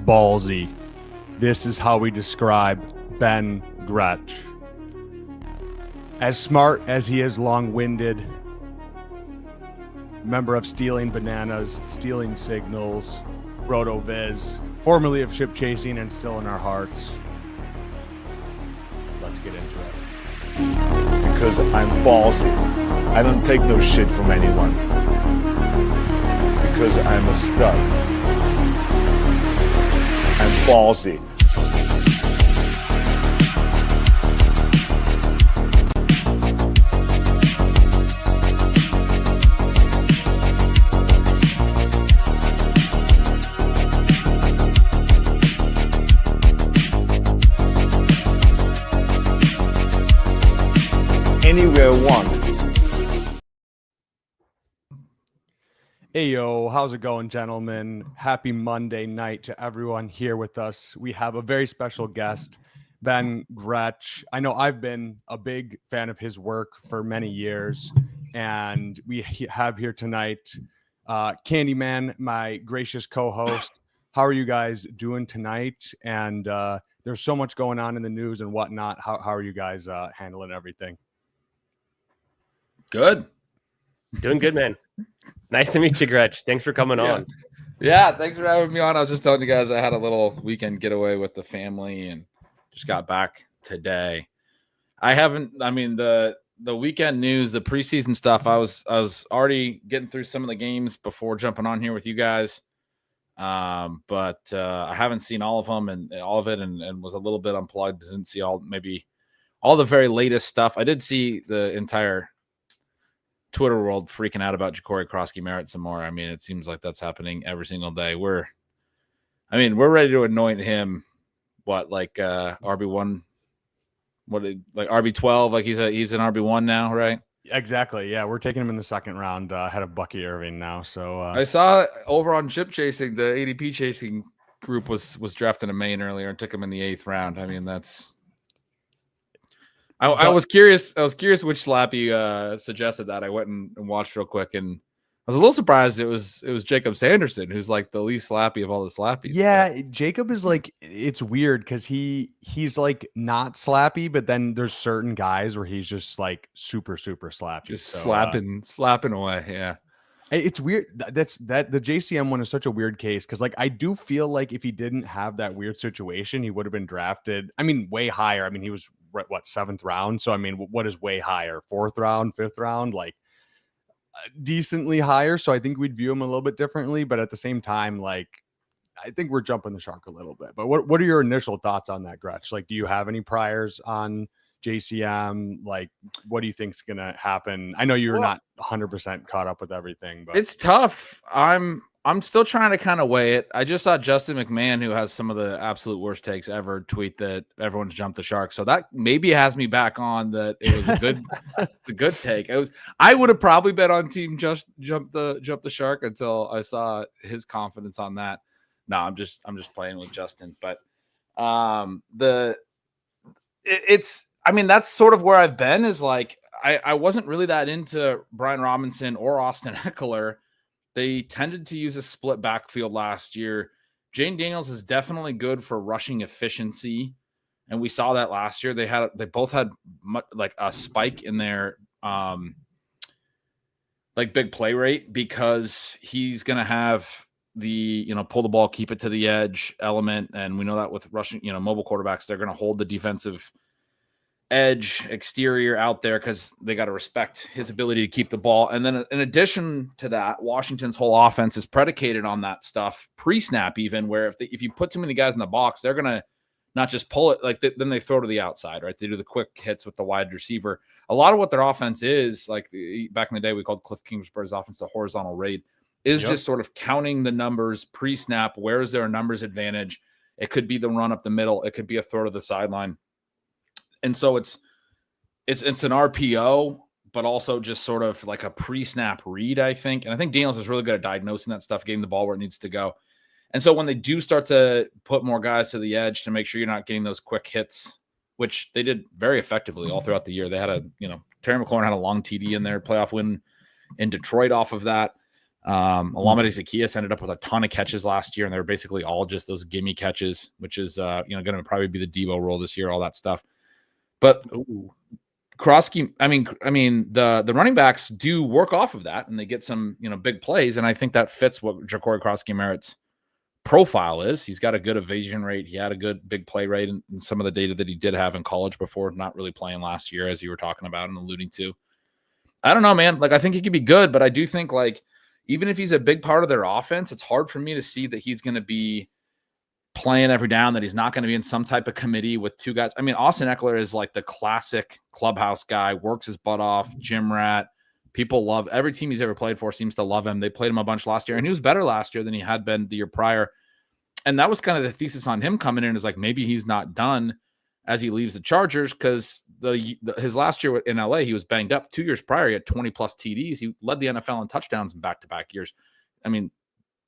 ballsy. This is how we describe Ben Gretch. As smart as he is long-winded, member of Stealing Bananas, Stealing Signals, RotoViz, formerly of Ship Chasing and still in our hearts. Let's get into it. Because I'm ballsy. I don't take no shit from anyone. Because I'm a stud. I'm ballsy. Anywhere one. Hey, yo, how's it going, gentlemen? Happy Monday night to everyone here with us. We have a very special guest, Ben Gretch. I know I've been a big fan of his work for many years, and we have here tonight Candyman, my gracious co-host. How are you guys doing tonight? And there's so much going on in the news and whatnot. How are you guys handling everything? Good. Doing good, man. Nice to meet you, Gretch. Thanks for coming on. Yeah, thanks for having me on. I was just telling you guys I had a little weekend getaway with the family and just got back today. The weekend news, the preseason stuff, I was already getting through some of the games before jumping on here with you guys. But I haven't seen all of them and was a little bit unplugged. Didn't see all the very latest stuff. I did see the entire Twitter world freaking out about Ja'Cory Krosky-Merritt some more. I mean, it seems like that's happening every single day. We're ready to anoint him. RB1? RB12? Like he's an RB1 now, right? Exactly. Yeah, we're taking him in the second round ahead of Bucky Irving now. So I saw over on Ship Chasing, the ADP chasing group was drafting a main earlier and took him in the 8th round. I mean, that's. I was curious. I was curious which Slappy suggested that. I went and watched real quick, and I was a little surprised it was Jacob Sanderson, who's like the least Slappy of all the Slappies. Yeah, Jacob is like, it's weird because he's like not Slappy, but then there's certain guys where he's just like super Slappy, just slapping away. Yeah, it's weird. The JCM one is such a weird case because like I do feel like if he didn't have that weird situation, he would have been drafted. I mean, way higher. I mean, he was what 7th round. So I mean, what is way higher? 4th round, 5th round, like decently higher. So I think we'd view him a little bit differently. But at the same time, like I think we're jumping the shark a little bit. But what are your initial thoughts on that, Gretch? Like, do you have any priors on JCM? Like, what do you think is gonna happen? I know you're not 100% caught up with everything, but it's tough. I'm still trying to kind of weigh it. I just saw Justin McMahon, who has some of the absolute worst takes ever, tweet that everyone's jumped the shark. So that maybe has me back on that it was a good it's a good take. I would have probably bet on team just jump the shark until I saw his confidence on that. No, I'm just playing with Justin, but that's sort of where I've been is like I wasn't really that into Brian Robinson or Austin Eckler. They tended to use a split backfield last year. Jane Daniels is definitely good for rushing efficiency, and we saw that last year. They both had like a spike in their big play rate because he's going to have the pull the ball, keep it to the edge element, and we know that with rushing mobile quarterbacks, they're going to hold the defensive edge exterior out there because they got to respect his ability to keep the ball. And then in addition to that, Washington's whole offense is predicated on that stuff pre-snap, even where if you put too many guys in the box, they're going to not just pull it, then they throw to the outside, right? They do the quick hits with the wide receiver. A lot of what their offense is, like back in the day, we called Cliff Kingsbury's offense the horizontal raid, is just sort of counting the numbers pre-snap. Where is there a numbers advantage? It could be the run up the middle. It could be a throw to the sideline. And so it's an RPO, but also just sort of like a pre-snap read, I think. And I think Daniels is really good at diagnosing that stuff, getting the ball where it needs to go. And so when they do start to put more guys to the edge to make sure you're not getting those quick hits, which they did very effectively all throughout the year. They had Terry McLaurin had a long TD in their playoff win in Detroit off of that. Olamide Zaccheaus ended up with a ton of catches last year, and they were basically all just those gimme catches, which is going to probably be the Debo role this year, all that stuff. But Kroski, I mean, the running backs do work off of that, and they get some big plays, and I think that fits what Ja'Cory Kroski-Merritt's profile is. He's got a good evasion rate. He had a good big play rate, and some of the data that he did have in college before not really playing last year, as you were talking about and alluding to. I don't know, man. Like, I think he could be good, but I do think, like, even if he's a big part of their offense, it's hard for me to see that he's going to be playing every down, that he's not going to be in some type of committee with two guys. I mean, Austin Eckler is like the classic clubhouse guy, works his butt off, gym rat. People love every team he's ever played for seems to love him. They played him a bunch last year, and he was better last year than he had been the year prior. And that was kind of the thesis on him coming in, is like, maybe he's not done as he leaves the Chargers, because his last year in LA, he was banged up. 2 years prior, he had 20 plus TDs. He led the NFL in touchdowns in back-to-back years. I mean,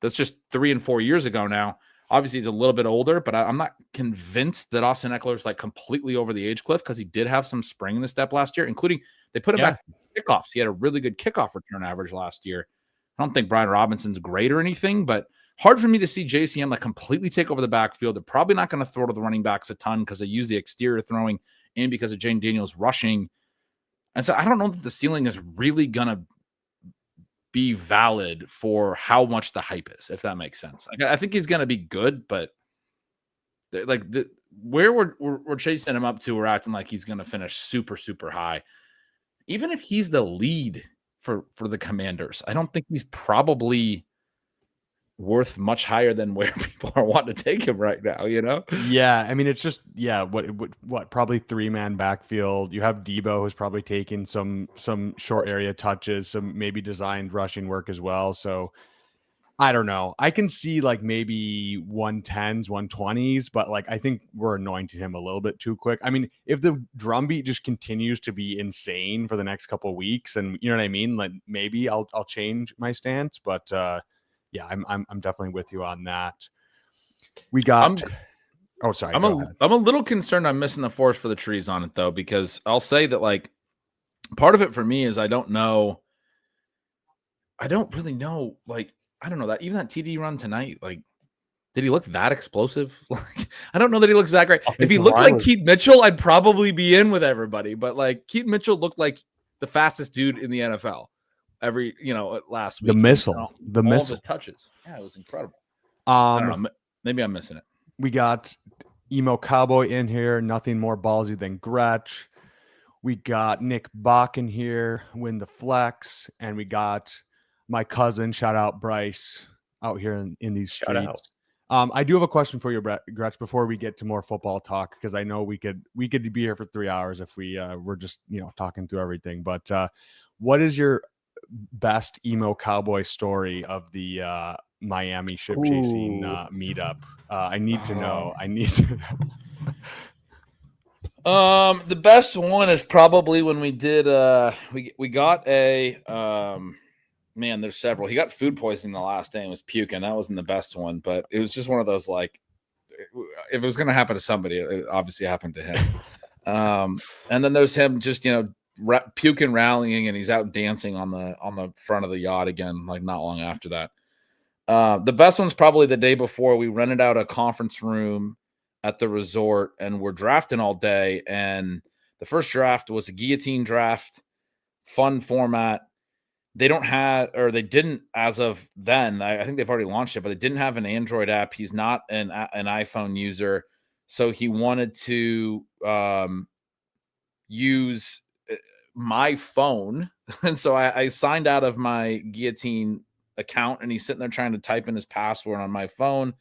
that's just 3 and 4 years ago now. Obviously, he's a little bit older, but I'm not convinced that Austin Eckler is like completely over the age cliff, because he did have some spring in the step last year, including they put him back kickoffs. He had a really good kickoff return average last year. I don't think Brian Robinson's great or anything, but hard for me to see JCM like completely take over the backfield. They're probably not going to throw to the running backs a ton because they use the exterior throwing and because of Jane Daniels rushing. And so I don't know that the ceiling is really going to be valid for how much the hype is, if that makes sense. I think he's going to be good, but like where we're chasing him up to, we're acting like he's going to finish super, super high. Even if he's the lead for the Commanders, I don't think he's probably worth much higher than where people are wanting to take him right now, Yeah, I mean, it's just what probably 3-man backfield. You have Debo, who's probably taking some short area touches, some maybe designed rushing work as well. So I don't know. I can see like maybe 110s, 120s, but like I think we're anointing him a little bit too quick. I mean, if the drumbeat just continues to be insane for the next couple of weeks, and you know what I mean, like maybe I'll change my stance, but yeah, I'm definitely with you on that. We got. Sorry. I'm a little concerned I'm missing the forest for the trees on it though, because I'll say that like part of it for me is I don't really know. Like I don't know that even that TD run tonight. Like, did he look that explosive? Like I don't know that he looks that great. If he looked like Keaton Mitchell, I'd probably be in with everybody. But like Keaton Mitchell looked like the fastest dude in the NFL. Last week. The missile. All of his touches. Yeah, it was incredible. I don't know. Maybe I'm missing it. We got Emo Cowboy in here. Nothing more ballsy than Gretch. We got Nick Bach in here. Win the flex. And we got my cousin, shout out Bryce, out here in these streets. I do have a question for you, Gretch, before we get to more football talk, because I know we could be here for 3 hours if we were just talking through everything. But what is your best Emo Cowboy story of the Miami ship chasing meetup? I need to know. The best one is probably when we did we got a man, there's several. He got food poisoning the last day and was puking. That wasn't the best one, but it was just one of those, like, if it was going to happen to somebody, it obviously happened to him. And then there's him just puking, rallying, and he's out dancing on the front of the yacht again, like not long after that. The best one's probably the day before. We rented out a conference room at the resort and we're drafting all day. And the first draft was a guillotine draft, fun format. They didn't as of then. I think they've already launched it, but they didn't have an Android app. He's not an iPhone user, so he wanted to use my phone, and so I signed out of my guillotine account, and he's sitting there trying to type in his password on my phone. And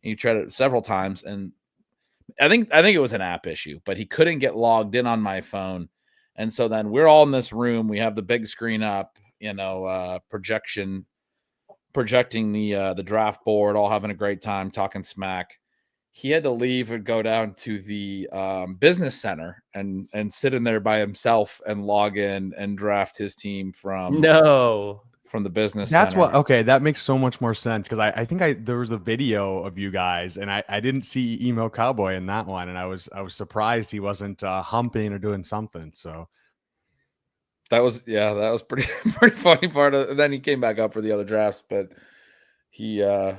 he tried it several times, and I think it was an app issue, but he couldn't get logged in on my phone. And so then we're all in this room. We have the big screen up, projecting the draft board, all having a great time, talking smack. He had to leave and go down to the business center and sit in there by himself and log in and draft his team from the business That's center. Okay, that makes so much more sense, because I think there was a video of you guys, and I didn't see Emo Cowboy in that one, and I was surprised he wasn't humping or doing something. So That was pretty pretty funny part of. And then he came back up for the other drafts, but he I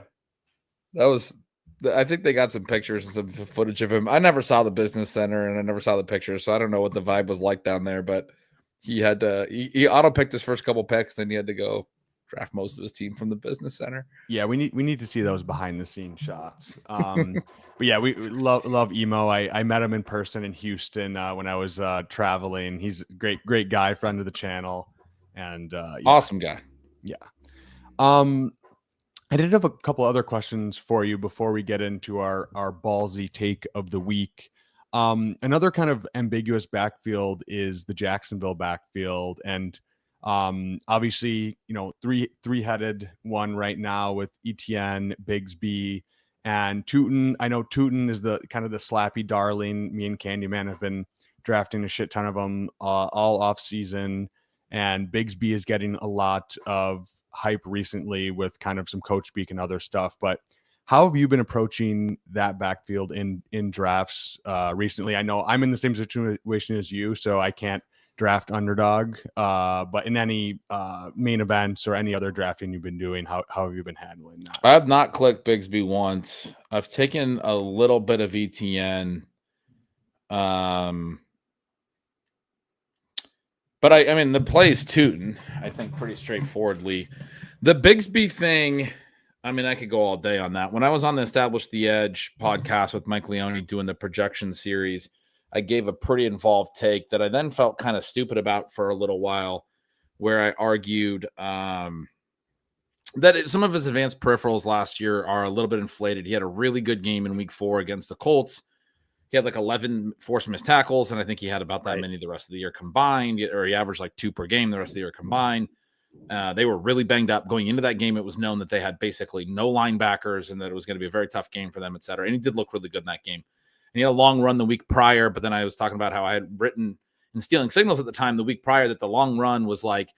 think they got some pictures and some footage of him. I never saw the business center and I never saw the pictures, so I don't know what the vibe was like down there, but he had to he auto picked his first couple picks, then he had to go draft most of his team from the business center. Yeah, we need to see those behind the scenes shots. But yeah, we love Emo. I met him in person in Houston when I was traveling. He's a great guy, friend of the channel, and Awesome guy. Yeah. I did have a couple other questions for you before we get into our ballsy take of the week. Another kind of ambiguous backfield is the Jacksonville backfield, and obviously, three-headed one right now with Etienne, Bigsby, and Tootin. I know Tootin is the kind of the slappy darling. Me and Candyman have been drafting a shit ton of them all off season, and Bigsby is getting a lot of hype recently with kind of some coach speak and other stuff. But how have you been approaching that backfield in drafts recently? I know I'm in the same situation as you, so I can't draft underdog, but in any main events or any other drafting you've been doing, how have you been handling that? I have not clicked Bigsby once. I've taken a little bit of ETN. But I mean, the play is Tootin, I think, pretty straightforwardly. The Bigsby thing, I mean, I could go all day on that. When I was on the Establish the Edge podcast with Mike Leone doing the projection series, I gave a pretty involved take that I then felt kind of stupid about for a little while, where I argued that some of his advanced peripherals last year are a little bit inflated. He had a really good game in week 4 against the Colts. He had like 11 forced missed tackles, and I think he had about that many the rest of the year combined, or he averaged like 2 per game the rest of the year combined. They were really banged up. Going into that game, it was known that they had basically no linebackers and that it was going to be a very tough game for them, et cetera. And he did look really good in that game. And he had a long run the week prior, but then I was talking about how I had written in Stealing Signals at the time the week prior that the long run was like,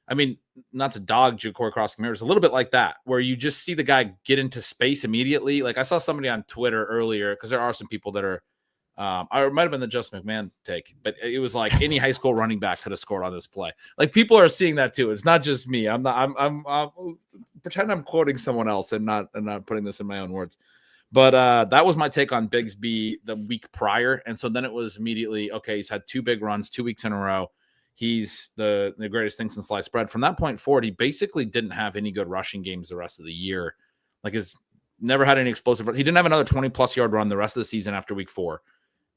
I mean, not to dog Ja'Cory Cross-Camara, a little bit like that, where you just see the guy get into space immediately. Like I saw somebody on Twitter earlier, because there are some people that are, I might have been the Justin McMahon take, but it was like any high school running back could have scored on this play. Like people are seeing that too. It's not just me. I'm pretend I'm quoting someone else and not putting this in my own words. But that was my take on Bigsby the week prior. And so then it was immediately, okay, he's had 2 big runs 2 weeks in a row. He's the greatest thing since sliced bread. From that point forward, he basically didn't have any good rushing games the rest of the year. Like never had any explosive. He didn't have another 20-plus yard run the rest of the season after week 4.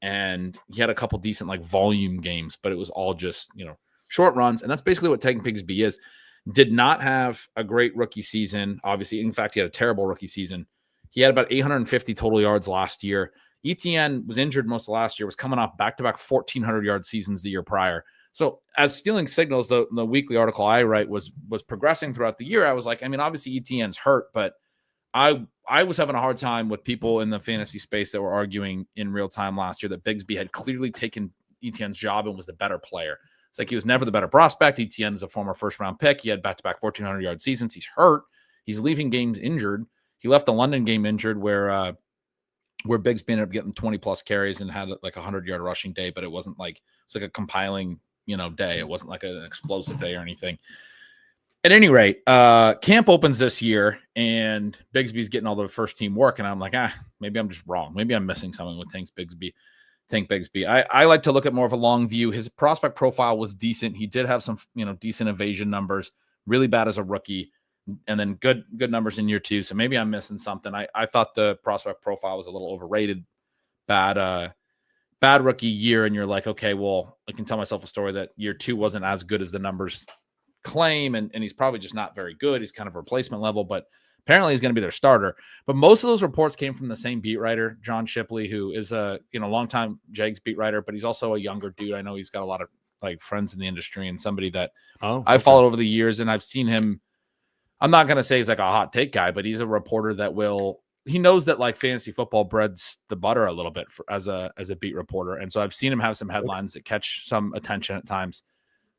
And he had a couple decent like volume games, but it was all just, short runs. And that's basically what Tank Bigsby is. Did not have a great rookie season. Obviously, in fact, he had a terrible rookie season. He had about 850 total yards last year. ETN was injured most of last year, was coming off back-to-back 1,400-yard seasons the year prior. So as Stealing Signals, the weekly article I write was progressing throughout the year, I was like, I mean, obviously ETN's hurt, but I was having a hard time with people in the fantasy space that were arguing in real time last year that Bigsby had clearly taken ETN's job and was the better player. It's like he was never the better prospect. ETN is a former first-round pick. He had back-to-back 1,400-yard seasons. He's hurt. He's leaving games injured. He left the London game injured where Bigsby ended up getting 20-plus carries and had like a 100-yard rushing day, but it wasn't like – it's like a compiling, day. It wasn't like an explosive day or anything. At any rate, camp opens this year, and Bigsby's getting all the first-team work, and I'm like, maybe I'm just wrong. Maybe I'm missing something with Tank Bigsby. I like to look at more of a long view. His prospect profile was decent. He did have some, decent evasion numbers, really bad as a rookie, and then good numbers in year 2. So maybe I'm missing something. I thought the prospect profile was a little overrated. Bad rookie year, and you're like, okay, well, I can tell myself a story that year 2 wasn't as good as the numbers claim, and he's probably just not very good. He's kind of replacement level, but apparently he's going to be their starter. But most of those reports came from the same beat writer, John Shipley, who is a longtime Jags beat writer, but he's also a younger dude. I know he's got a lot of like friends in the industry and somebody that I've followed over the years, and I've seen him. I'm not going to say he's like a hot take guy, but he's a reporter that he knows that like fantasy football breads the butter a little bit as a beat reporter. And so I've seen him have some headlines that catch some attention at times.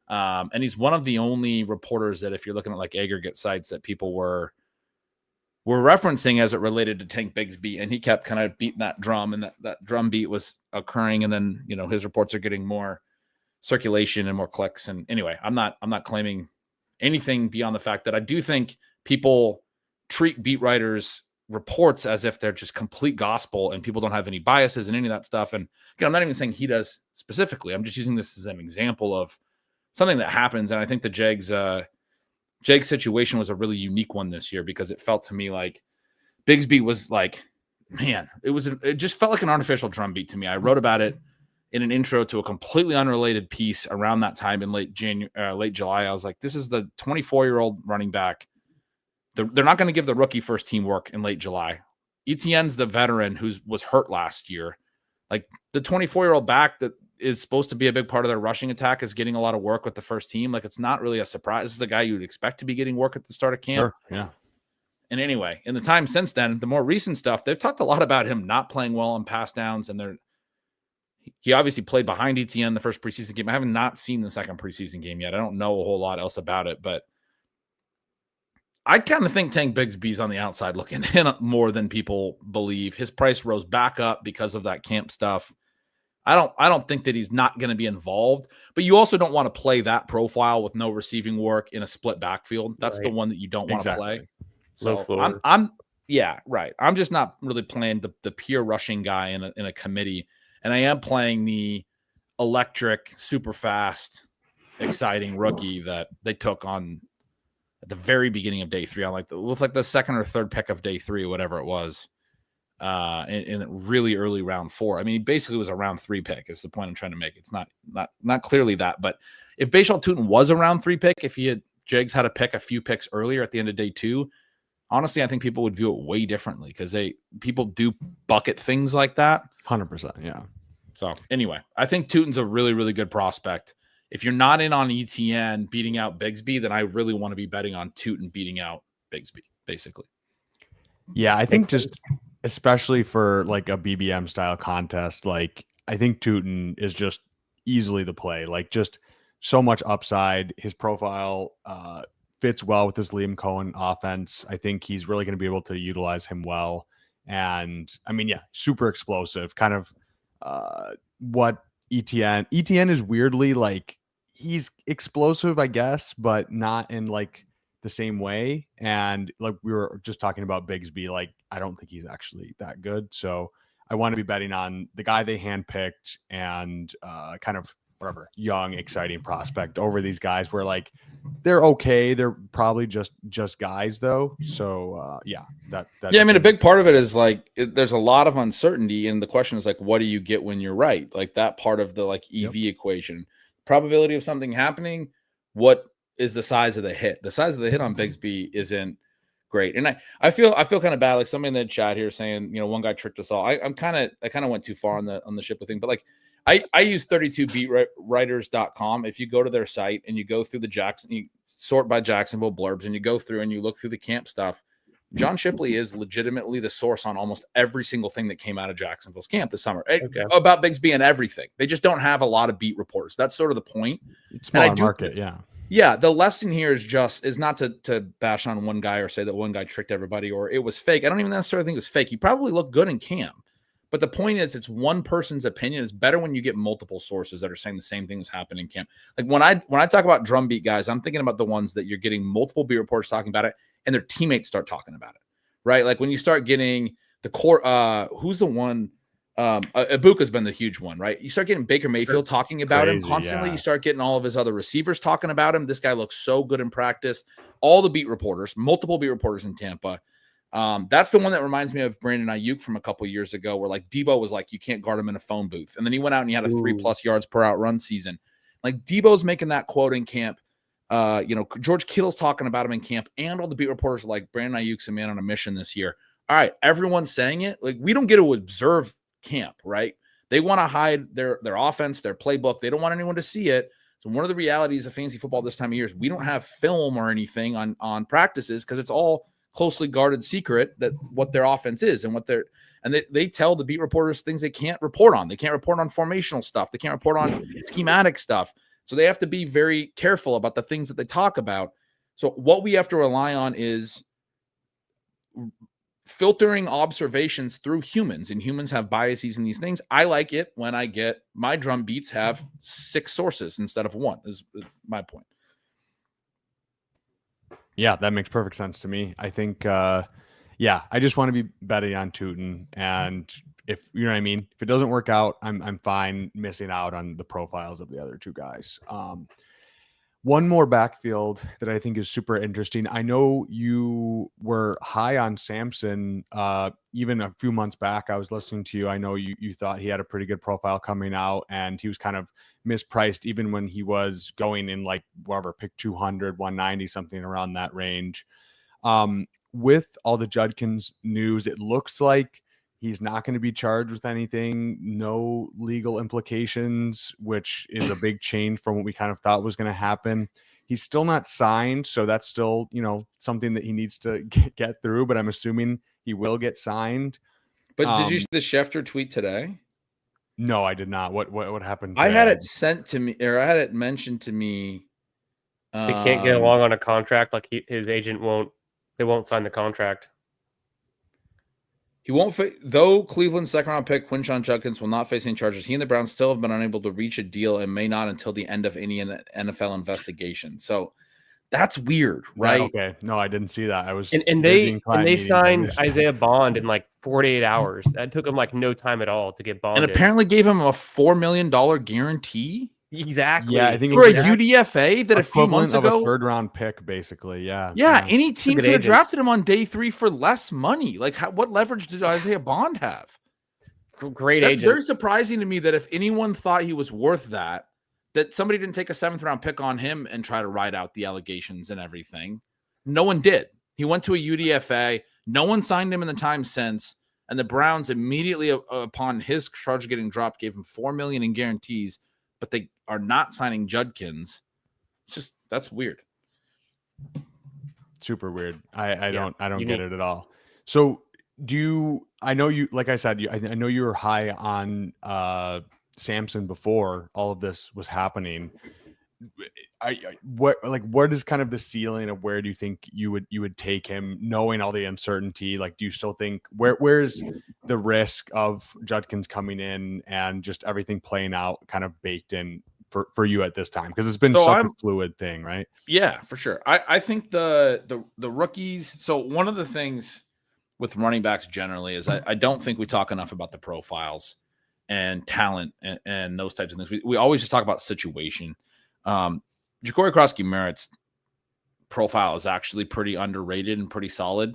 And he's one of the only reporters that if you're looking at like aggregate sites that people were referencing as it related to Tank Bigsby, and he kept kind of beating that drum, and that drum beat was occurring. And then, his reports are getting more circulation and more clicks. And anyway, I'm not claiming anything beyond the fact that I do think people treat beat writers reports as if they're just complete gospel and people don't have any biases and any of that stuff. And again, I'm not even saying he does specifically. I'm just using this as an example of something that happens. And I think the Jags situation was a really unique one this year because it felt to me like Bigsby was like, man, it just felt like an artificial drumbeat to me. I wrote about it in an intro to a completely unrelated piece around that time in late July. I was like, this is the 24-year-old running back. They're not going to give the rookie first team work in late July. Etienne's the veteran who was hurt last year. Like the 24-year-old back that is supposed to be a big part of their rushing attack is getting a lot of work with the first team. Like it's not really a surprise. This is a guy you would expect to be getting work at the start of camp. Sure, yeah. And anyway, in the time since then, the more recent stuff, they've talked a lot about him not playing well on pass downs. And he obviously played behind Etienne the first preseason game. I have not seen the second preseason game yet. I don't know a whole lot else about it, but I kind of think Tank Bigsby's on the outside looking in more than people believe. His price rose back up because of that camp stuff. I don't think that he's not going to be involved, but you also don't want to play that profile with no receiving work in a split backfield. That's the one that you don't want to play. So I'm just not really playing the pure rushing guy in a committee, and I am playing the electric, super fast, exciting rookie that they took on at the very beginning of day 3 on with the second or third pick of day 3, whatever it was, in really early round 4. I mean, he basically was a round 3 pick is the point I'm trying to make. It's not clearly that, but if Bashal Tutin was a round 3 pick, if Jags had to pick a few picks earlier at the end of day 2, honestly, I think people would view it way differently because people do bucket things like that. 100%. Yeah. So anyway, I think Tutin's a really, really good prospect. If you're not in on Etienne beating out Bigsby, then I really want to be betting on Tutin beating out Bigsby, basically. Yeah, I think just especially for like a BBM style contest, like I think Tutin is just easily the play. Like just so much upside. His profile fits well with this Liam Cohen offense. I think he's really going to be able to utilize him well. And I mean, yeah, super explosive. Kind of what Etienne is weirdly like. He's explosive, I guess, but not in like the same way. And like we were just talking about Bigsby, like I don't think he's actually that good. So I want to be betting on the guy they handpicked and kind of whatever young, exciting prospect over these guys where like they're okay. They're probably just guys though. So I mean, a big part of it is like there's a lot of uncertainty, and the question is like, what do you get when you're right? Like that part of the like EV equation. Probability of something happening, what is the size of the hit? The size of the hit on Bigsby isn't great. And I feel kind of bad. Like somebody in the chat here saying, one guy tricked us all. I kind of went too far on the Shipley thing, but like I use 32beatwriters.com. If you go to their site and you go through you sort by Jacksonville blurbs and you go through and you look through the camp stuff, John Shipley is legitimately the source on almost every single thing that came out of Jacksonville's camp this summer about Bigsby and everything. They just don't have a lot of beat reporters. That's sort of the point. It's small market, yeah. Yeah, the lesson here is not to bash on one guy or say that one guy tricked everybody or it was fake. I don't even necessarily think it was fake. He probably looked good in camp. But the point is, it's one person's opinion. It's better when you get multiple sources that are saying the same thing is happening in camp. Like when I talk about drumbeat guys, I'm thinking about the ones that you're getting multiple beat reporters talking about it and their teammates start talking about it, right? Like when you start getting the core, who's the one? Ibuka's been the huge one, right? You start getting Baker Mayfield talking about him constantly. You start getting all of his other receivers talking about him. This guy looks so good in practice. All the beat reporters, multiple beat reporters in Tampa. That's the one that reminds me of Brandon Ayuk from a couple years ago, where like Debo was like, you can't guard him in a phone booth. And then he went out and he had a 3+ yards per out run season. Like Debo's making that quote in camp. George Kittle's talking about him in camp, and all the beat reporters are like, Brandon Ayuk's a man on a mission this year. All right, everyone's saying it. Like we don't get to observe camp, right? They want to hide their offense, their playbook. They don't want anyone to see it. So one of the realities of fantasy football this time of year is we don't have film or anything on practices because it's all closely guarded secret that what their offense is and they tell the beat reporters things they can't report on. They can't report on formational stuff. They can't report on schematic stuff. So they have to be very careful about the things that they talk about. So what we have to rely on is filtering observations through humans, and humans have biases in these things. I like it when I get my drum beats have 6 sources instead of 1 is my point. Yeah, that makes perfect sense to me. I think, I just want to be betting on Tootin, and if you know what I mean, if it doesn't work out, I'm fine missing out on the profiles of the other 2 guys. One more backfield that I think is super interesting. I know you were high on Samson even a few months back. I was listening to you. I know you thought he had a pretty good profile coming out, and he was kind of mispriced even when he was going in like whatever, pick 200, 190, something around that range. With all the Judkins news, it looks like he's not going to be charged with anything, no legal implications, which is a big change from what we kind of thought was going to happen. He's still not signed, so that's still, something that he needs to get through, but I'm assuming he will get signed. But did you see the Schefter tweet today? No, I did not. What happened I today? had it sent to me, or I had it mentioned to me. They can't get along on a contract. Like his agent they won't sign the contract. He won't though Cleveland's second-round pick, Quinshon Judkins, will not face any charges. He and the Browns still have been unable to reach a deal and may not until the end of any NFL investigation. So that's weird, right? Okay. No, I didn't see that. I was and they signed Isaiah Bond in like 48 hours. That took him like no time at all to get bonded. And apparently gave him a $4 million guarantee. Exactly. Yeah, I think for a UDFA that a few months ago, a 3rd round pick, basically. Yeah. Any team could have drafted him on day 3 for less money. Like, what leverage did Isaiah Bond have? Great agent. That's very surprising to me that if anyone thought he was worth that somebody didn't take a 7th round pick on him and try to ride out the allegations and everything. No one did. He went to a UDFA. No one signed him in the time since. And the Browns immediately upon his charge getting dropped gave him $4 million in guarantees, but they are not signing Judkins. It's just, that's weird. Super weird. I don't get it at all. So I know you, like I said, I know you were high on Samson before all of this was happening. What is kind of the ceiling of where do you think you would take him, knowing all the uncertainty? Like, do you still think where's the risk of Judkins coming in and just everything playing out kind of baked in for you at this time? Because it's been such a fluid thing, right? Yeah, for sure. I think the rookies. So one of the things with running backs generally is I don't think we talk enough about the profiles and talent and those types of things. We always just talk about situation. Ja'Cory Krosky-Merritt's profile is actually pretty underrated and pretty solid.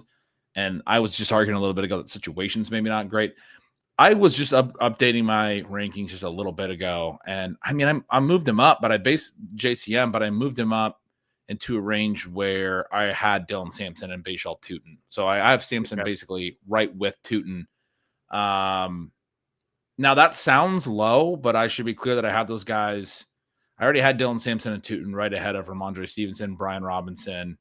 And I was just arguing a little bit ago that situation's maybe not great. I was just updating my rankings just a little bit ago. And I mean, I moved him up, but I based JCM, but I moved him up into a range where I had Dylan Sampson and Bashal Tootin. So I have Sampson basically right with Tootin. Now that sounds low, but I should be clear that I have those guys. I already had Dylan Sampson and Tootin right ahead of Ramondre Stevenson, Brian Robinson,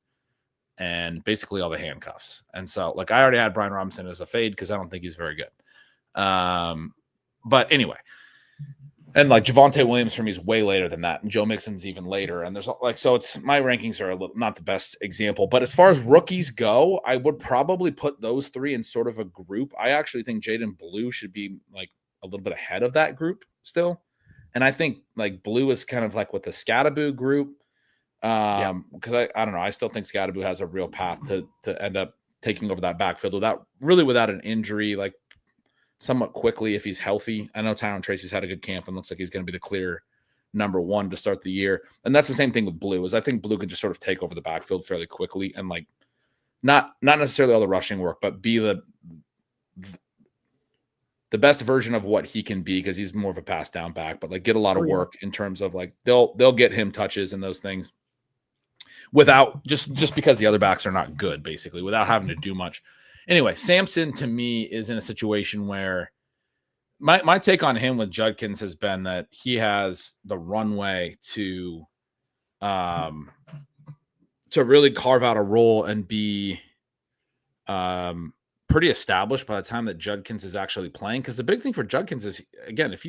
and basically all the handcuffs. And so, like, I already had Brian Robinson as a fade because I don't think he's very good. But anyway, and like Javonte Williams for me is way later than that, and Joe Mixon's even later. And there's like, so it's my rankings are not the best example, but as far as rookies go, I would probably put those 3 in sort of a group. I actually think Jaden Blue should be like a little bit ahead of that group still. And I think like Blue is kind of like with the Scattaboo group. Because I don't know. I still think Scattaboo has a real path to end up taking over that backfield without an injury, like somewhat quickly if he's healthy. I know Tyron Tracy's had a good camp and looks like he's going to be the clear number 1 to start the year. And that's the same thing with Blue, is I think Blue can just sort of take over the backfield fairly quickly and like not necessarily all the rushing work, but be the best version of what he can be, because he's more of a pass down back, but like get a lot of work in terms of like they'll get him touches and those things without just because the other backs are not good, basically, without having to do much. Anyway, Sampson to me is in a situation where my take on him with Judkins has been that he has the runway to really carve out a role and be pretty established by the time that Judkins is actually playing. Because the big thing for Judkins is, again, if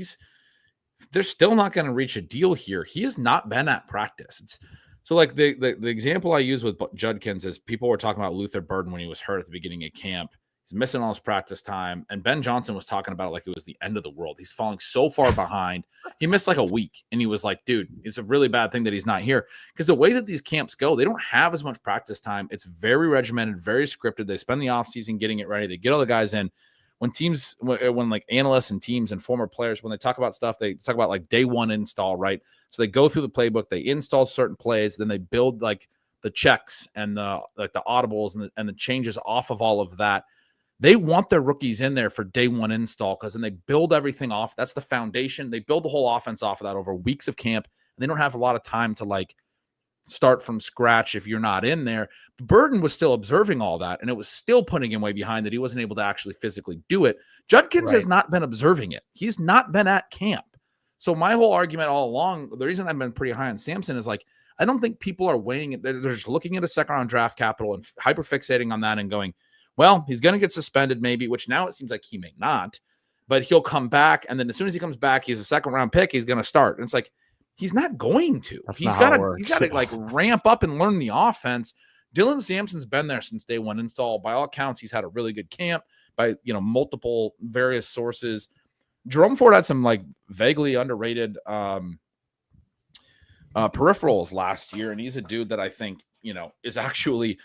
they're still not going to reach a deal here, he has not been at practice. So like the example I use with Judkins is people were talking about Luther Burden when he was hurt at the beginning of camp. He's missing all his practice time. And Ben Johnson was talking about it like it was the end of the world. He's falling so far behind. He missed like a week. And he was like, dude, it's a really bad thing that he's not here. Because the way that these camps go, they don't have as much practice time. It's very regimented, very scripted. They spend the offseason getting it ready. They get all the guys in. When teams, when like analysts and teams and former players, when they talk about stuff, they talk about like day one install, right? So they go through the playbook, they install certain plays, then they build like the checks and the audibles and the changes off of all of that. They want their rookies in there for day one install because then they build everything off. That's the foundation. They build the whole offense off of that over weeks of camp. And they don't have a lot of time to like start from scratch if you're not in there. Burden was still observing all that, and it was still putting him way behind that he wasn't able to actually physically do it. Judkins has not been observing it. He's not been at camp. So my whole argument all along, the reason I've been pretty high on Samson is like, I don't think people are weighing it. They're just looking at a second-round draft capital and hyper-fixating on that and going, well, he's going to get suspended maybe, which now it seems like he may not, but he'll come back. And then as soon as he comes back, he's a second-round pick. He's going to start. And it's like, he's not going to. He's got to like ramp up and learn the offense. Dylan Sampson's been there since day one install. By all accounts, he's had a really good camp by, multiple various sources. Jerome Ford had some like vaguely underrated peripherals last year. And he's a dude that I think, is actually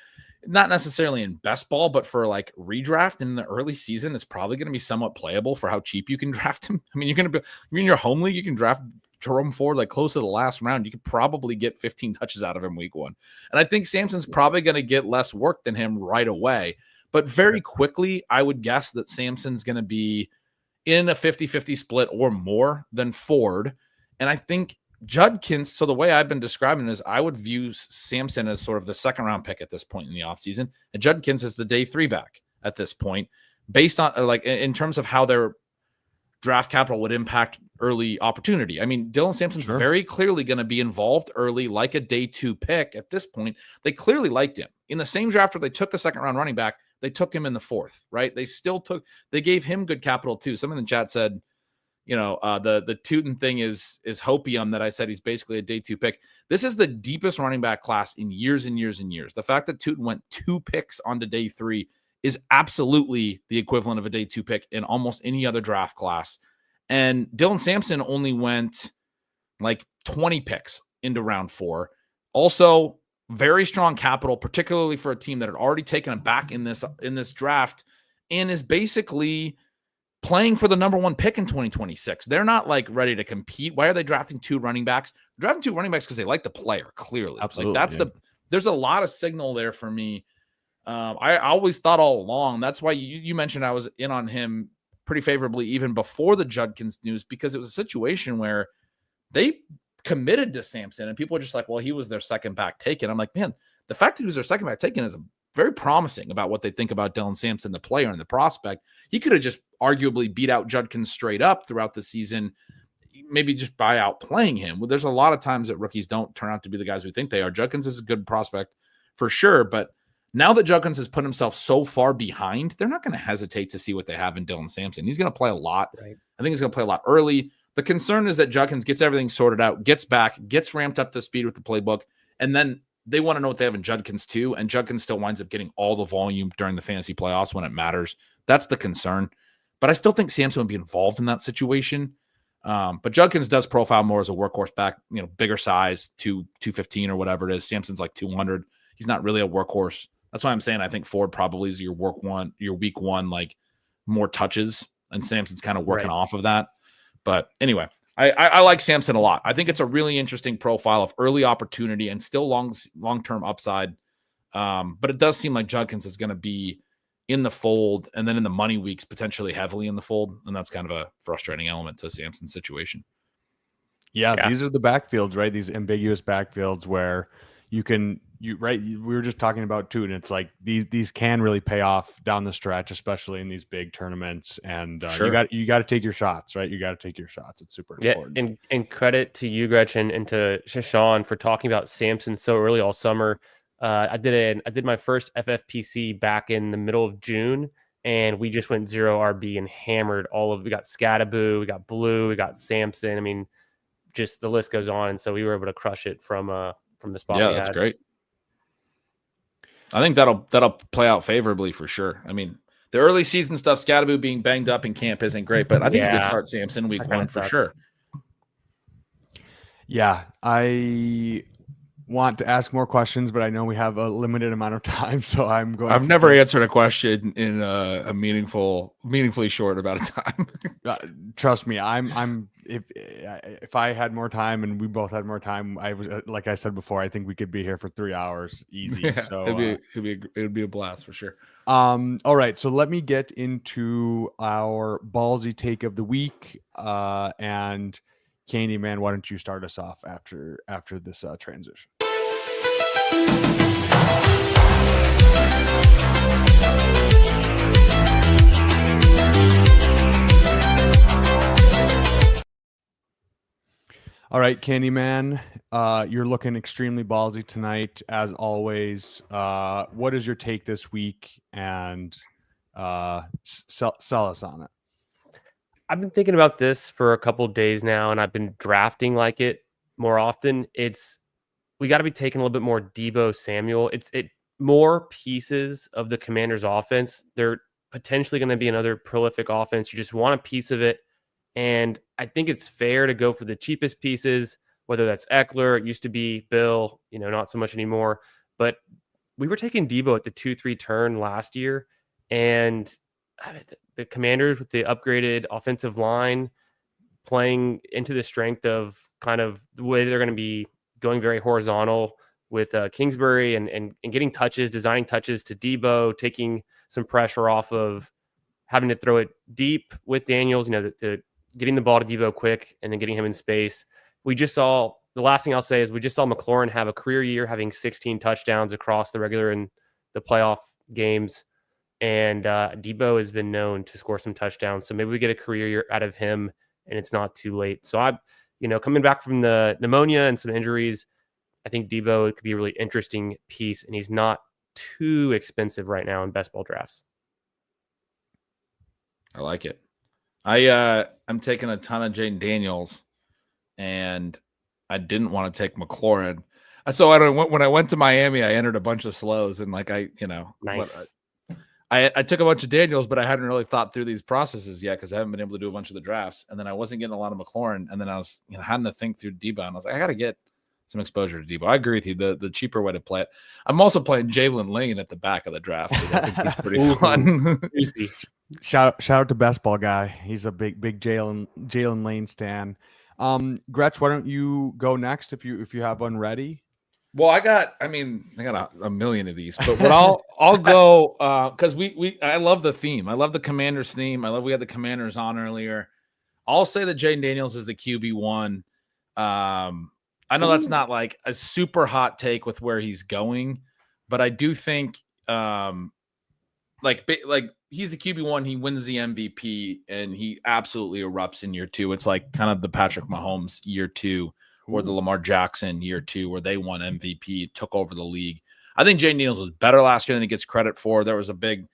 not necessarily in best ball, but for like redraft in the early season, is probably going to be somewhat playable for how cheap you can draft him. I mean, in your home league, you can draft Jerome Ford like close to the last round. You could probably get 15 touches out of him week one. And I think Samson's probably going to get less work than him right away. But very quickly, I would guess that Samson's going to be in a 50-50 split or more than Ford. And I think Judkins, so the way I've been describing it is I would view Samson as sort of the second round pick at this point in the offseason, and Judkins is the day 3 back at this point, based on like in terms of how their draft capital would impact early opportunity. I mean, Dylan Sampson's very clearly going to be involved early, like a day 2 pick at this point. They clearly liked him. In the same draft where they took a second round running back, they took him in the 4th, right? They gave him good capital too. Someone in the chat said, the Tootin thing is hopium that I said he's basically a day 2 pick. This is the deepest running back class in years and years and years. The fact that Tootin went 2 picks onto day 3 is absolutely the equivalent of a day 2 pick in almost any other draft class. And Dylan Sampson only went like 20 picks into round 4. Also, very strong capital, particularly for a team that had already taken him back in this draft and is basically playing for the number 1 pick in 2026. They're not like ready to compete. Why are they drafting 2 running backs? They're drafting 2 running backs because they like the player, clearly. Absolutely. Like there's a lot of signal there for me. I always thought all along, that's why you mentioned I was in on him pretty favorably even before the Judkins news, because it was a situation where they committed to Samson and people were just like, well, he was their second back taken. I'm like, man, the fact that he was their second back taken is very promising about what they think about Dylan Sampson, the player and the prospect. He could have just arguably beat out Judkins straight up throughout the season, maybe just by outplaying him. Well, there's a lot of times that rookies don't turn out to be the guys we think they are. Judkins is a good prospect for sure, but now that Judkins has put himself so far behind, they're not going to hesitate to see what they have in Dylan Sampson. He's going to play a lot. Right. I think he's going to play a lot early. The concern is that Judkins gets everything sorted out, gets back, gets ramped up to speed with the playbook, and then they want to know what they have in Judkins too, and Judkins still winds up getting all the volume during the fantasy playoffs when it matters. That's the concern. But I still think Samson would be involved in that situation. But Judkins does profile more as a workhorse back, bigger size, 215 or whatever it is. Samson's like 200. He's not really a workhorse. That's why I'm saying I think Ford probably is your week one, like more touches, and Samson's kind of working off of that. But anyway, I like Samson a lot. I think it's a really interesting profile of early opportunity and still long-term upside. But it does seem like Judkins is going to be in the fold, and then in the money weeks, potentially heavily in the fold. And that's kind of a frustrating element to Samson's situation. Yeah, these are the backfields, right? These ambiguous backfields where we were just talking about too, and it's like these can really pay off down the stretch, especially in these big tournaments. And you got to take your shots, right? You got to take your shots. It's super important. And credit to you, Gretch, and to Shashawn for talking about Samson so early all summer. I did my first FFPC back in the middle of June, and we just went 0 RB and hammered we got Scattaboo, we got Blue, we got Samson. I mean, just the list goes on. And so we were able to crush it from the spot. Yeah, that's great. I think that'll play out favorably for sure. I mean, the early season stuff, Scatteroo being banged up in camp isn't great, but I think you could Yeah. start Samson week That 1 kinda for sucks. sure. Yeah, I want to ask more questions, but I know we have a limited amount of time, so I'm going. I've never answered a question in a meaningfully short amount of time. Trust me, if I had more time and we both had more time, I was like I said before, I think we could be here for 3 hours easy. Yeah, So it would be a blast for sure. all right, so let me get into our ballsy take of the week. And Candyman, why don't you start us off after this transition? All right, Candyman, you're looking extremely ballsy tonight, as always. What is your take this week, and sell us on it? I've been thinking about this for a couple of days now, and I've been drafting like it more often. We got to be taking a little bit more Deebo Samuel. It's more pieces of the Commanders' offense. They're potentially going to be another prolific offense. You just want a piece of it. And I think it's fair to go for the cheapest pieces, whether that's Eckler, it used to be Bill, not so much anymore. But we were taking Deebo at the 2-3 turn last year. And the Commanders with the upgraded offensive line playing into the strength of kind of the way they're going to be going very horizontal with Kingsbury and getting touches, designing touches to Deebo, taking some pressure off of having to throw it deep with Daniels, getting the ball to Deebo quick and then getting him in space. The last thing I'll say is we just saw McLaurin have a career year, having 16 touchdowns across the regular and the playoff games. And Deebo has been known to score some touchdowns. So maybe we get a career year out of him and it's not too late. So coming back from the pneumonia and some injuries, I think Deebo could be a really interesting piece, and he's not too expensive right now in best ball drafts. I like it. I'm taking a ton of Jane Daniels, and I didn't want to take McLaurin. So when I went to Miami, I entered a bunch of slows, and Nice. I took a bunch of Daniels, but I hadn't really thought through these processes yet because I haven't been able to do a bunch of the drafts. And then I wasn't getting a lot of McLaurin, and then I was having to think through Deebo, and I was like, I got to get some exposure to Deebo. I agree with you. The cheaper way to play it. I'm also playing Jalen Lane at the back of the draft because I think he's pretty fun. Shout out to Best Ball Guy. He's a big Jalen Lane stan. Gretch, why don't you go next if you have one ready? Well, I got a million of these, but what I'll go because I love the theme. I love the Commanders theme. We had the Commanders on earlier. I'll say that Jane Daniels is the QB1. I know that's not like a super hot take with where he's going, but I do think like he's a QB1. He wins the MVP and he absolutely erupts in year 2. It's like kind of the Patrick Mahomes year 2 or the Lamar Jackson year 2 where they won MVP, took over the league. I think Jane Daniels was better last year than he gets credit for. There was a big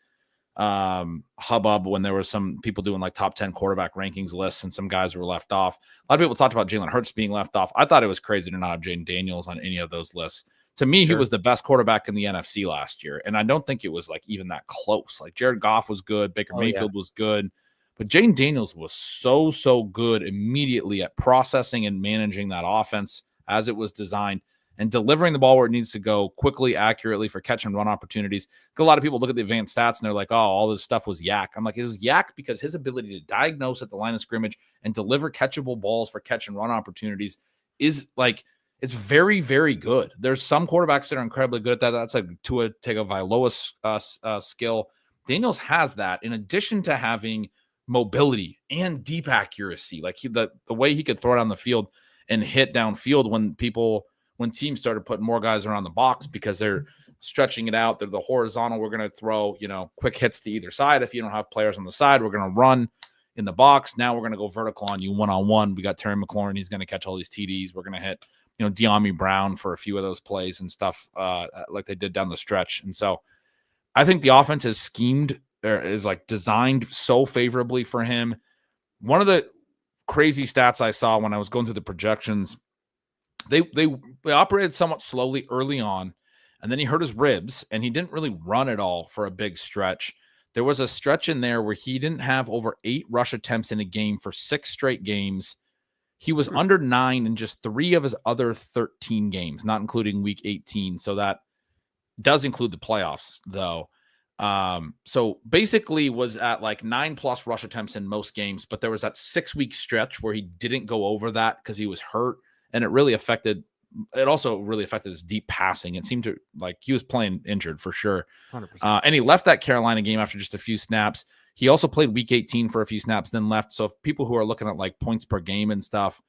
hubbub when there was some people doing like top 10 quarterback rankings lists and some guys were left off. A lot of people talked about Jalen Hurts being left off. I thought it was crazy to not have Jane Daniels on any of those lists. To me, He was the best quarterback in the NFC last year. And I don't think it was like even that close. Like Jared Goff was good. Baker Mayfield was good. But Jane Daniels was so good immediately at processing and managing that offense as it was designed and delivering the ball where it needs to go quickly, accurately for catch and run opportunities. A lot of people look at the advanced stats and they're like, oh, all this stuff was yak. I'm like, it was yak because his ability to diagnose at the line of scrimmage and deliver catchable balls for catch and run opportunities is like, it's very, very good. There's some quarterbacks that are incredibly good at that. That's like Tua Tagovailoa's skill. Daniels has that in addition to having mobility and deep accuracy. Like the way he could throw it on the field and hit downfield when teams started putting more guys around the box because they're stretching it out. They're the horizontal. We're going to throw, quick hits to either side. If you don't have players on the side, we're going to run in the box. Now we're going to go vertical on you one-on-one. We got Terry McLaurin. He's going to catch all these TDs. We're going to hit, De'Ami Brown for a few of those plays and stuff like they did down the stretch. And so I think the offense is designed so favorably for him. One of the crazy stats I saw when I was going through the projections, they operated somewhat slowly early on, and then he hurt his ribs, and he didn't really run at all for a big stretch. there was a stretch in there where he didn't have over 8 rush attempts in a game for 6 straight games. He was under 9 in just 3 of his other 13 games, not including week 18. So that does include the playoffs, though. So basically was at like 9+ rush attempts in most games, but there was that 6-week stretch where he didn't go over that because he was hurt, and it also really affected his deep passing. It seemed to like he was playing injured for sure. 100%. And he left that Carolina game after just a few snaps. He also played week 18 for a few snaps, then left. So if people who are looking at like points per game and stuff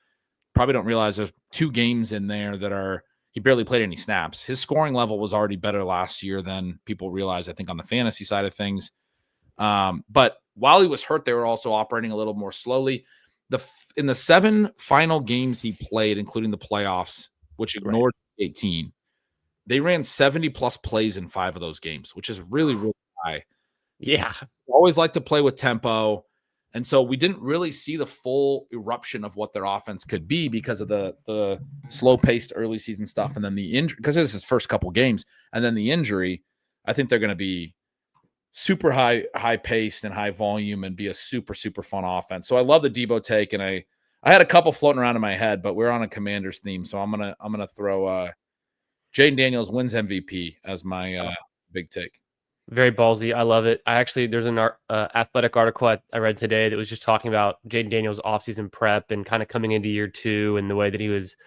probably don't realize there's 2 games in there that he barely played any snaps. His scoring level was already better last year than people realize, I think, on the fantasy side of things. But while he was hurt, they were also operating a little more slowly. In the 7 final games he played, including the playoffs, which ignored 18, they ran 70+ plays in 5 of those games, which is really, really high. Yeah. Always like to play with tempo. And so we didn't really see the full eruption of what their offense could be because of the slow-paced early season stuff. And then the injury, because this is his first couple games, and then the injury. I think they're going to be super high-paced and high volume and be a super, super fun offense. So I love the Debo take, and I had a couple floating around in my head, but we're on a Commanders theme, so I'm gonna throw Jaden Daniels wins MVP as my big take. Very ballsy. I love it. There's an athletic article I read today that was just talking about Jaden Daniels' offseason prep and kind of coming into year 2 and the way that he was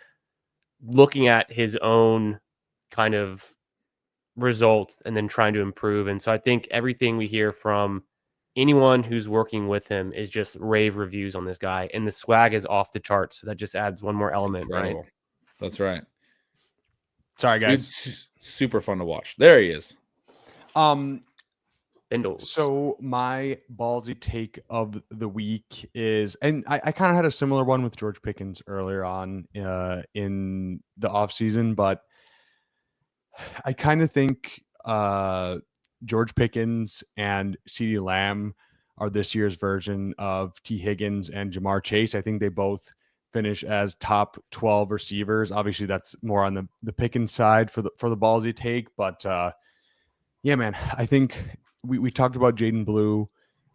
looking at his own kind of result and then trying to improve. And so I think everything we hear from anyone who's working with him is just rave reviews on this guy. And the swag is off the charts. So that just adds one more element, right? That's right. Sorry, guys. It's super fun to watch. There he is. Bindles. So my ballsy take of the week is, and I kind of had a similar one with George Pickens earlier on in the offseason, but I kind of think George Pickens and CeeDee Lamb are this year's version of T. Higgins and Jamar Chase. I think they both finish as top 12 receivers. Obviously, that's more on the Pickens side for the ballsy take, but yeah, man, I think we talked about Jaden Blue.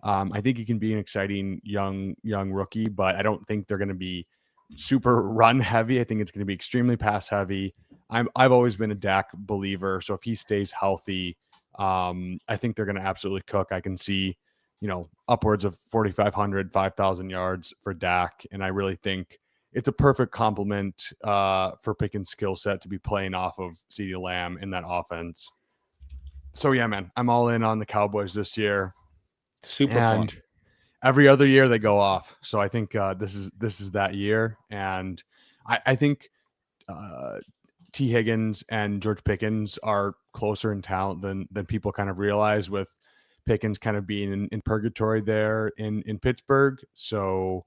I think he can be an exciting young rookie, but I don't think they're going to be super run heavy. I think it's going to be extremely pass heavy. I've always been a Dak believer, so if he stays healthy, I think they're going to absolutely cook. I can see, upwards of 4,500, 5,000 yards for Dak, and I really think it's a perfect complement for Pickens' skill set to be playing off of CeeDee Lamb in that offense. So yeah, man, I'm all in on the Cowboys this year. Super fun. Every other year they go off. So I think this is that year, and I think T. Higgins and George Pickens are closer in talent than people kind of realize, with Pickens kind of being in purgatory there in Pittsburgh. So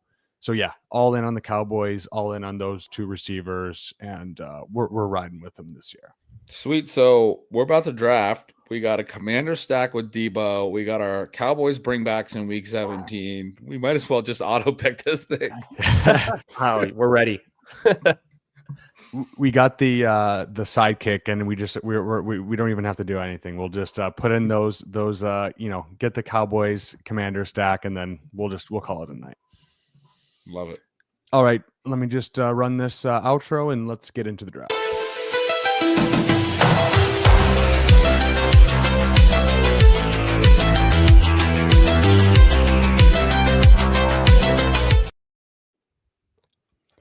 yeah, all in on the Cowboys, all in on those 2 receivers, and we're riding with them this year. Sweet. So we're about to draft. We got a Commander stack with Debo. We got our Cowboys bringbacks in week 17. We might as well just auto pick this thing. We're ready. We got the sidekick, and we don't even have to do anything. We'll just put in those get the Cowboys Commander stack, and then we'll call it a night. Love it. All right, let me just run this outro, and let's get into the draft.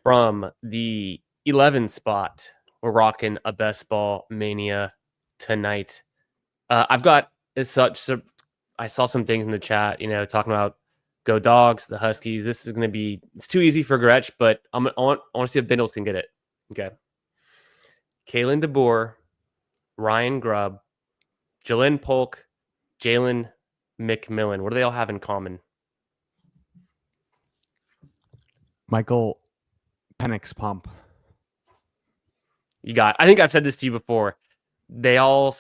From the 11 spot, we're rocking a best ball mania tonight. I've got as such. So I saw some things in the chat, talking about go Dogs, the Huskies. This is going to be, it's too easy for Gretch, but I want to see if Bindles can get it. Okay. Kalen DeBoer, Ryan Grubb, Jalen Polk, Jalen McMillan. What do they all have in common? Michael Penix Pump. I think I've said this to you before. They all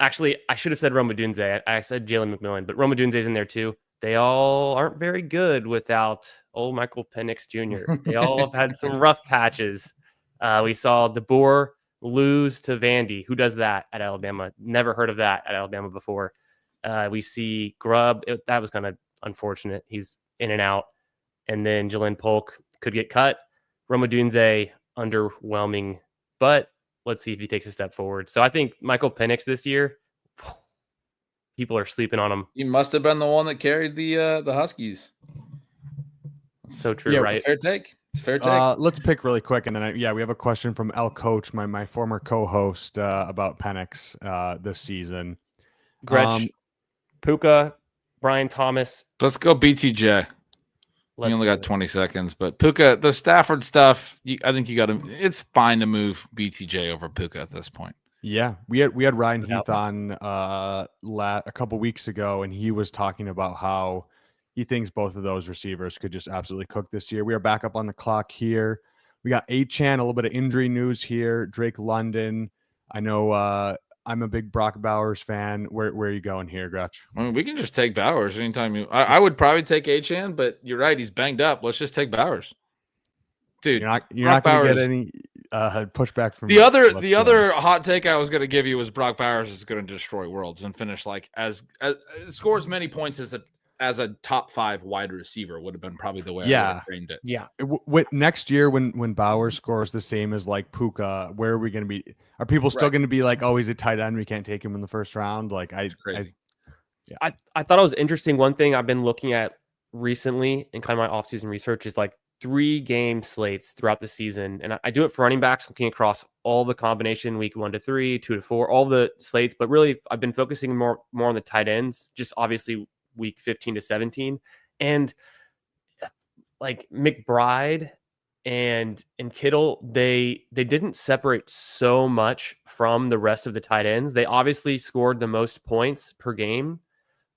actually, I should have said Rome Odunze. I said Jalen McMillan, but Rome Odunze's in there too. They all aren't very good without old Michael Penix Jr. They all have had some rough patches. We saw DeBoer lose to Vandy. Who does that at Alabama? Never heard of that at Alabama before. We see Grubb. That was kind of unfortunate. He's in and out. And then Jalen Polk could get cut. Romadunze, underwhelming, but let's see if he takes a step forward. So I think Michael Penix this year, people are sleeping on him. He must have been the one that carried the Huskies. So true, right? Fair take. It's fair take. Let's pick really quick, and then we have a question from El Coach, my former co-host, about Penix this season. Gretch, Puka, Brian Thomas. Let's go BTJ. We only got 20 seconds, but Puka, the Stafford stuff, I think you got to. It's fine to move BTJ over Puka at this point. Yeah, we had Ryan Heath on a couple weeks ago, and he was talking about how he thinks both of those receivers could just absolutely cook this year. We are back up on the clock here. We got Achane, a little bit of injury news here. Drake London. I know I'm a big Brock Bowers fan. Where are you going here, Gretch? I mean, we can just take Bowers anytime you. I would probably take Achane, but you're right. He's banged up. Let's just take Bowers, dude. You're not going to get any pushback from the other hot take I was going to give you was Brock Bowers is going to destroy worlds and finish like as score as many points as a top 5 wide receiver would have been probably the way I would have framed it. Yeah. With next year, when Bowers scores the same as like Puka, where are we going to be? Are people still going to be like, oh, he's a tight end, we can't take him in the first round? Like, it's crazy. I thought it was interesting. One thing I've been looking at recently in kind of my offseason research is like 3-game slates throughout the season. And I do it for running backs, looking across all the combination, week 1 to 3, 2 to 4, all the slates. But really, I've been focusing more on the tight ends, just obviously week 15 to 17. And like McBride and Kittle, they didn't separate so much from the rest of the tight ends. They obviously scored the most points per game,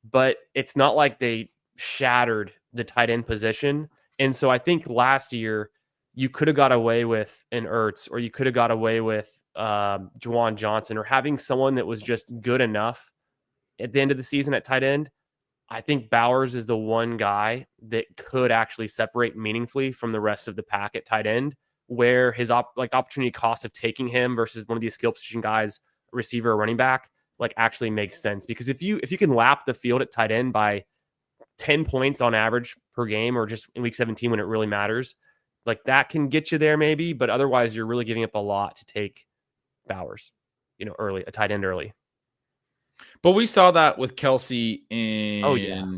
but it's not like they shattered the tight end position. And so I think last year you could have got away with an Ertz, or you could have got away with Juwan Johnson, or having someone that was just good enough at the end of the season at tight end. I think Bowers is the one guy that could actually separate meaningfully from the rest of the pack at tight end, where his opportunity cost of taking him versus one of these skill position guys, receiver or running back, like actually makes sense. Because if you can lap the field at tight end by 10 points on average per game, or just in week 17 when it really matters, like that can get you there maybe, but otherwise you're really giving up a lot to take Bowers, early, a tight end early. But we saw that with Kelsey in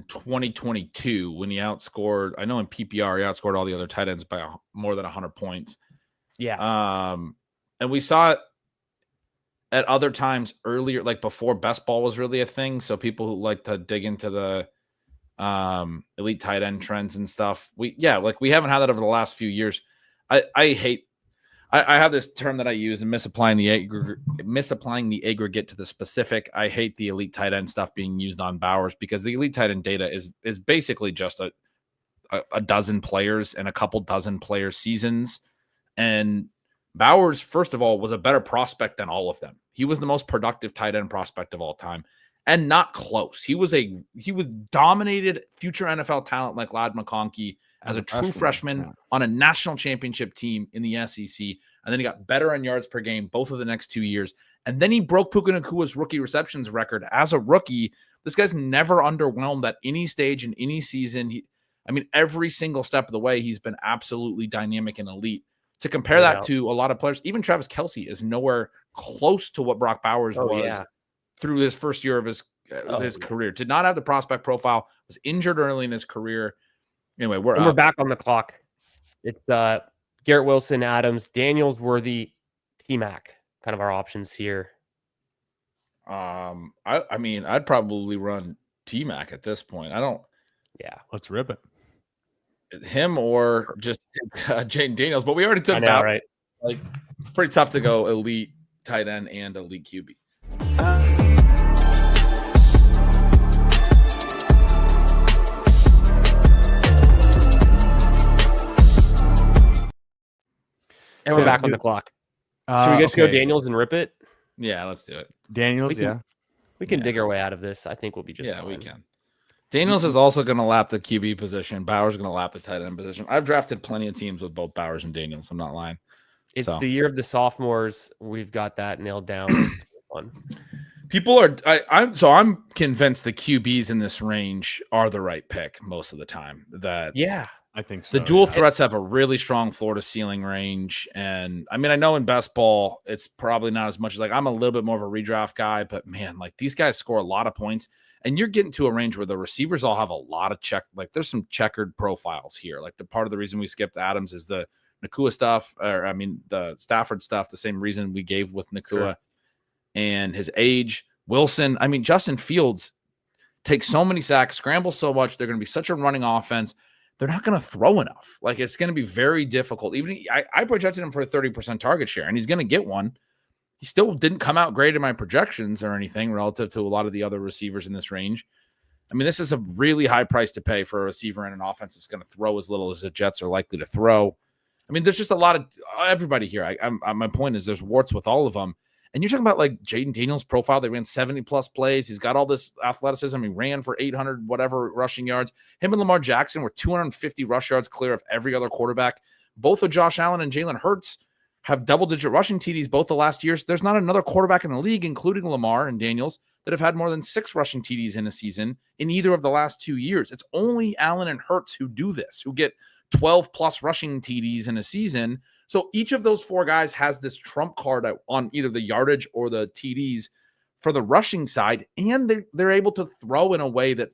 2022 when he outscored. I know in PPR he outscored all the other tight ends by more than 100 points. Yeah. And we saw it at other times earlier, like before best ball was really a thing. So people who like to dig into the elite tight end trends and stuff. We haven't had that over the last few years. I have this term that I use, and misapplying the aggregate to the specific. I hate the elite tight end stuff being used on Bowers, because the elite tight end data is basically just a dozen players and a couple dozen player seasons. And Bowers, first of all, was a better prospect than all of them. He was the most productive tight end prospect of all time, and not close. He was dominated future NFL talent like Ladd McConkey as a true freshman on a national championship team in the SEC. And then he got better on yards per game both of the next 2 years. And then he broke Puka Nakua's rookie receptions record as a rookie. This guy's never underwhelmed at any stage in any season. Every single step of the way, he's been absolutely dynamic and elite. To compare that to a lot of players, even Travis Kelce is nowhere close to what Brock Bowers was through his first year of his career. Did not have the prospect profile, was injured early in his career. Anyway, we're back on the clock. It's Garrett Wilson, Adams, Daniels, Worthy, T-Mac, kind of our options here. I'd probably run T-Mac at this point. Let's rip it. Him or just Jane Daniels, but we already took that. Right? Like, it's pretty tough to go elite tight end and elite QB. And we're back on the clock. Should we just go Daniels and rip it? Yeah, let's do it. Daniels, we can dig our way out of this. I think we'll be just fine. We can. Daniels is also going to lap the QB position. Bowers is going to lap the tight end position. I've drafted plenty of teams with both Bowers and Daniels. I'm not lying. It's the year of the sophomores. We've got that nailed down. Fun. People are I'm convinced the QBs in this range are the right pick most of the time. That I think so. the dual threats have a really strong floor to ceiling range. And I mean, I know in best ball, it's probably not as much as like I'm a little bit more of a redraft guy, but man, like these guys score a lot of points and you're getting to a range where the receivers all have a lot of there's some checkered profiles here. Like the part of the reason we skipped Adams is the Nakua stuff, or I mean, the Stafford stuff, the same reason we gave with Nakua and his age. Wilson, I mean, Justin Fields takes so many sacks, scrambles so much. They're going to be such a running offense. They're not going to throw enough. Like it's going to be very difficult. Even I projected him for a 30% target share, and he's going to get one. He still didn't come out great in my projections or anything relative to a lot of the other receivers in this range. I mean, this is a really high price to pay for a receiver in an offense that's going to throw as little as the Jets are likely to throw. I mean, there's just a lot of everybody here. My point is there's warts with all of them. And you're talking about like Jaden Daniels' profile. They ran 70-plus plays. He's got all this athleticism. He ran for 800 whatever rushing yards. Him and Lamar Jackson were 250 rush yards clear of every other quarterback. Both of Josh Allen and Jalen Hurts have double-digit rushing TDs both the last years. There's not another quarterback in the league, including Lamar and Daniels, that have had more than 6 rushing TDs in a season in either of the last 2 years. It's only Allen and Hurts who do this, who get 12-plus rushing TDs in a season. So each of those 4 guys has this trump card on either the yardage or the TDs for the rushing side, and they're able to throw in a way that,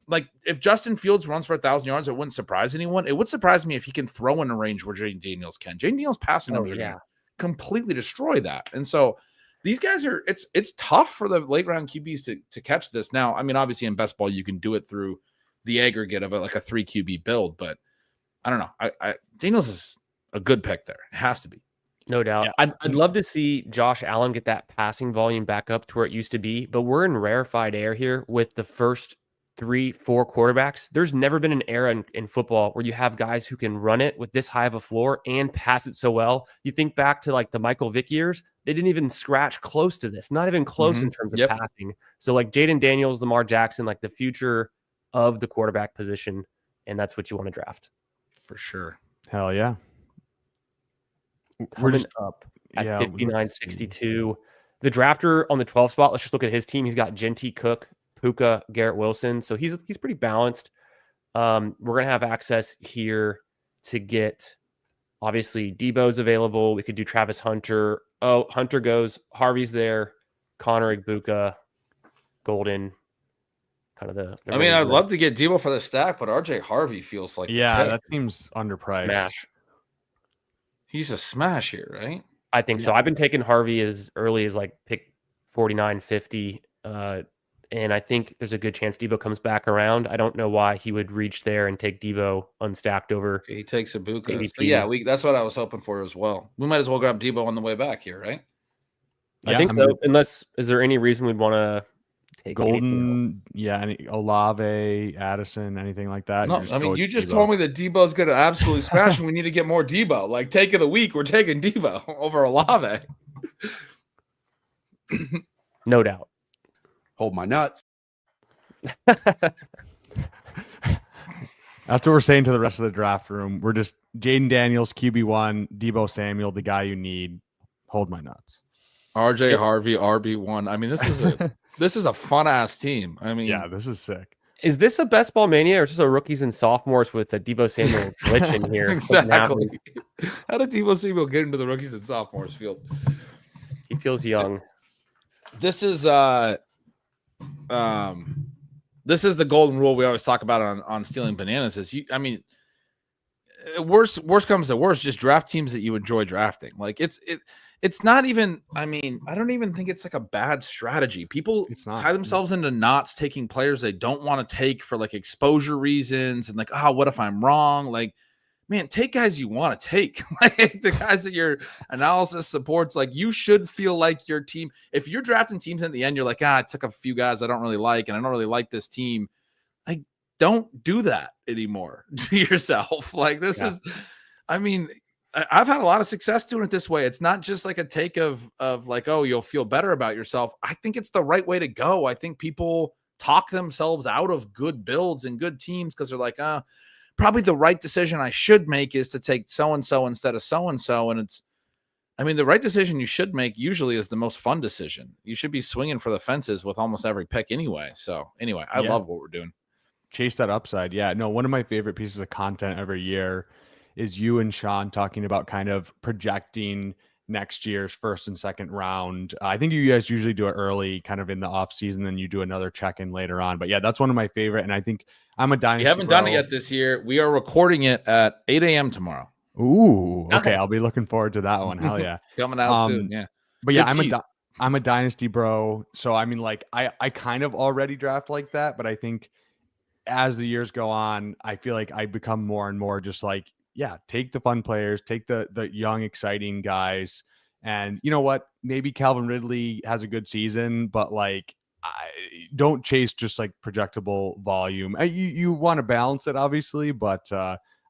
like, if Justin Fields runs for 1,000 yards, it wouldn't surprise anyone. It would surprise me if he can throw in a range where Jaden Daniels can. Jaden Daniels' passing numbers are going to completely destroy that. And so these guys are – it's tough for the late-round QBs to catch this. Now, I mean, obviously in best ball you can do it through the aggregate of like a 3 QB build, but I don't know. Daniels is – a good pick there. It has to be. No doubt. Yeah. I'd love to see Josh Allen get that passing volume back up to where it used to be, but we're in rarefied air here with the first 3-4 quarterbacks. There's never been an era in football where you have guys who can run it with this high of a floor and pass it so well. You think back to like the Michael Vick years, they didn't even scratch close to this, not even close in terms of passing. So like Jaden Daniels, Lamar Jackson, like the future of the quarterback position, and that's what you want to draft. For sure. Hell yeah. We're just up at 59-62. The drafter on the 12th spot, let's just look at his team. He's got Genty, Cook, Puka, Garrett Wilson. So he's pretty balanced. We're going to have access here to get, obviously, Debo's available. We could do Travis Hunter. Oh, Hunter goes. Harvey's there. Connor, Igbuka, Golden. Kind of the I mean, I'd love to get Debo for the stack, but RJ Harvey feels like that seems underpriced. Smash. He's a smash here, right? I think so. I've been taking Harvey as early as like pick 49, 50. And I think there's a good chance Debo comes back around. I don't know why he would reach there and take Debo unstacked over. He takes Ibuka. So yeah, that's what I was hoping for as well. We might as well grab Debo on the way back here, right? I think so. Unless, is there any reason we'd want to take Golden? Any Olave, Addison, anything like that? No, I mean, you just told me that Debo's going to absolutely smash, and we need to get more Debo. Like, take of the week, we're taking Debo over Olave. No doubt. Hold my nuts. That's what we're saying to the rest of the draft room. We're just Jaden Daniels, QB1, Debo Samuel, the guy you need. Hold my nuts. RJ Harvey, RB1. I mean, this is a fun ass team. I mean, yeah, this is sick. Is this a best ball mania or is this a rookies and sophomores with a Debo Samuel glitch in here? Exactly. How did Debo Samuel get into the rookies and sophomores field? He feels young. This is the golden rule we always talk about on stealing bananas. Worst comes to worst, just draft teams that you enjoy drafting. Like it's not even, I don't even think it's like a bad strategy. People tie themselves into knots taking players they don't want to take for like exposure reasons and like, what if I'm wrong? Like, man, take guys you want to take. Like the guys that your analysis supports. Like you should feel like your team, if you're drafting teams in the end, you're like, I took a few guys I don't really like and I don't really like this team. Like, don't do that anymore to yourself. Like this is, I've had a lot of success doing it this way. It's not just like a take of like, you'll feel better about yourself. I think it's the right way to go. I think people talk themselves out of good builds and good teams because they're like, probably the right decision I should make is to take so-and-so instead of so-and-so. And I mean, the right decision you should make usually is the most fun decision. You should be swinging for the fences with almost every pick anyway. So anyway, I love what we're doing. Chase that upside. Yeah, no, one of my favorite pieces of content every year is you and Sean talking about kind of projecting next year's first and second round. I think you guys usually do it early, kind of in the off season, then you do another check-in later on. But yeah, that's one of my favorite. And I think I'm a dynasty. We haven't done it yet this year. We are recording it at 8 a.m. tomorrow. Ooh, okay. I'll be looking forward to that one. Hell yeah. Coming out soon. Yeah. But yeah, I'm a dynasty bro. So I mean, like I kind of already draft like that, but I think as the years go on, I feel like I become more and more just like, yeah, take the fun players, take the young, exciting guys. And you know what? Maybe Calvin Ridley has a good season, but like, don't chase just like projectable volume. You want to balance it, obviously, but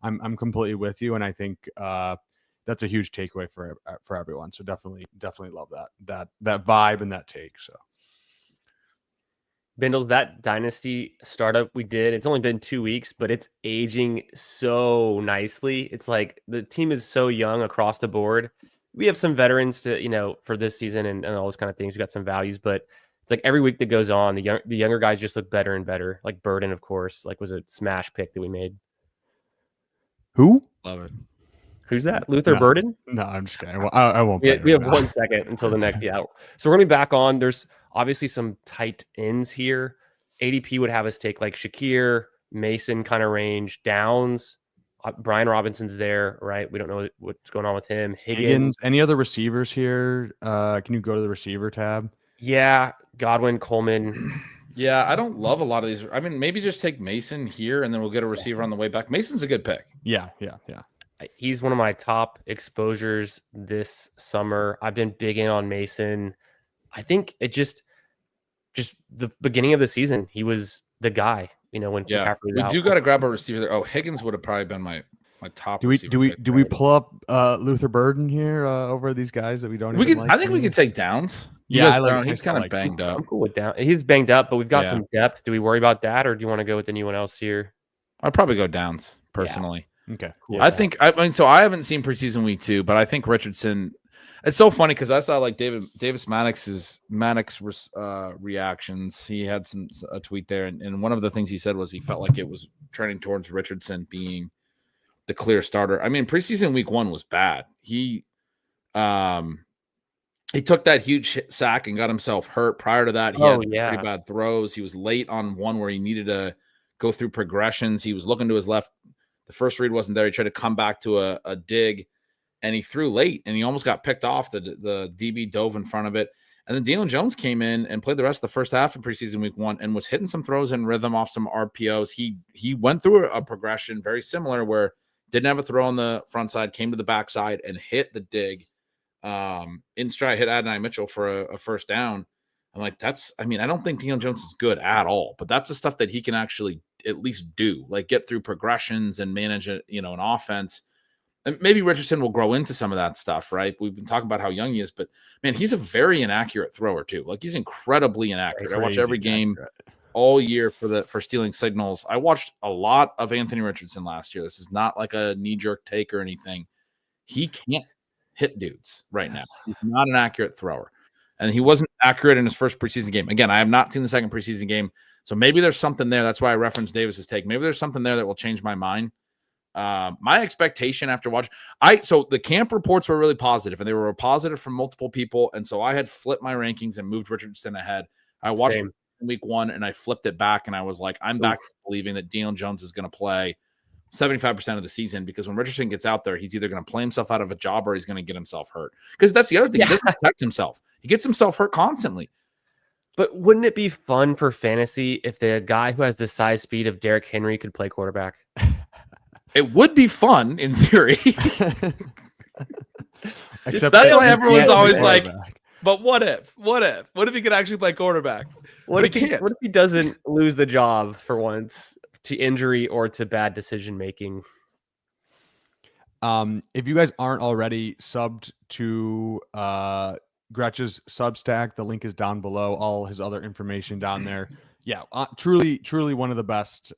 I'm completely with you, and I think that's a huge takeaway for everyone. So definitely love that vibe and that take. So. Bindles, that dynasty startup we did, it's only been 2 weeks, but it's aging so nicely. It's like the team is so young across the board. We have some veterans to, for this season and all those kind of things. We got some values, but it's like every week that goes on, the younger guys just look better and better. Like Burden, of course, like was a smash pick that we made. Who? Love it. Who's that? Luther Burden? No, I'm just kidding. I won't. We have 1 second until the next. Yeah. So we're going to be back on. There's obviously some tight ends here. ADP would have us take like Shakir, Mason kind of range, Downs. Brian Robinson's there, right? We don't know what's going on with him. Higgins. Any other receivers here? Can you go to the receiver tab? Yeah. Godwin, Coleman. Yeah, I don't love a lot of these. I mean, maybe just take Mason here and then we'll get a receiver on the way back. Mason's a good pick. Yeah. He's one of my top exposures this summer. I've been big in on Mason. I think it just the beginning of the season, he was the guy, when we do got to grab a receiver there. Oh, Higgins would have probably been my top. Do we pull up Luther Burden here over these guys that we don't? I think we could take Downs. He's kind of banged up. I'm cool with Downs. He's banged up, but we've got some depth. Do we worry about that, or do you want to go with anyone else here? I'd probably go Downs personally. Yeah. Okay, cool. Yeah. I haven't seen preseason week 2, but I think Richardson. It's so funny because I saw like Davis Maddox's reactions. He had a tweet there, and one of the things he said was he felt like it was trending towards Richardson being the clear starter. I mean, preseason week 1 was bad. He took that huge sack and got himself hurt. Prior to that, he had pretty bad throws. He was late on one where he needed to go through progressions. He was looking to his left. The first read wasn't there. He tried to come back to a dig, and he threw late, and he almost got picked off. The DB dove in front of it. And then Daniel Jones came in and played the rest of the first half of preseason week 1 and was hitting some throws in rhythm off some RPOs. He went through a progression very similar where didn't have a throw on the front side, came to the backside and hit the dig. In stride, hit Adonai Mitchell for a first down. I'm like, I don't think Daniel Jones is good at all, but that's the stuff that he can actually at least do, like get through progressions and manage it, an offense. And maybe Richardson will grow into some of that stuff, right? We've been talking about how young he is, but man, he's a very inaccurate thrower too. Like he's incredibly inaccurate. I watch every game all year for stealing signals. I watched a lot of Anthony Richardson last year. This is not like a knee-jerk take or anything. He can't hit dudes right now. He's not an accurate thrower. And he wasn't accurate in his first preseason game. Again, I have not seen the second preseason game. So maybe there's something there. That's why I referenced Davis's take. Maybe there's something there that will change my mind. My expectation after watching, so the camp reports were really positive, and they were positive from multiple people. And so I had flipped my rankings and moved Richardson ahead. I watched week 1 and I flipped it back, and I was like, I'm back to believing that Daniel Jones is going to play 75% of the season, because when Richardson gets out there, he's either going to play himself out of a job or he's going to get himself hurt. Because that's the other thing. He doesn't protect himself. He gets himself hurt constantly. But wouldn't it be fun for fantasy if the guy who has the size speed of Derrick Henry could play quarterback? It would be fun in theory. Except that's why everyone's always like, but what if? What if he could actually play quarterback? What if he doesn't lose the job for once to injury or to bad decision making? If you guys aren't already subbed to Gretch's Substack, the link is down below. All his other information down there. Yeah, truly one of the best,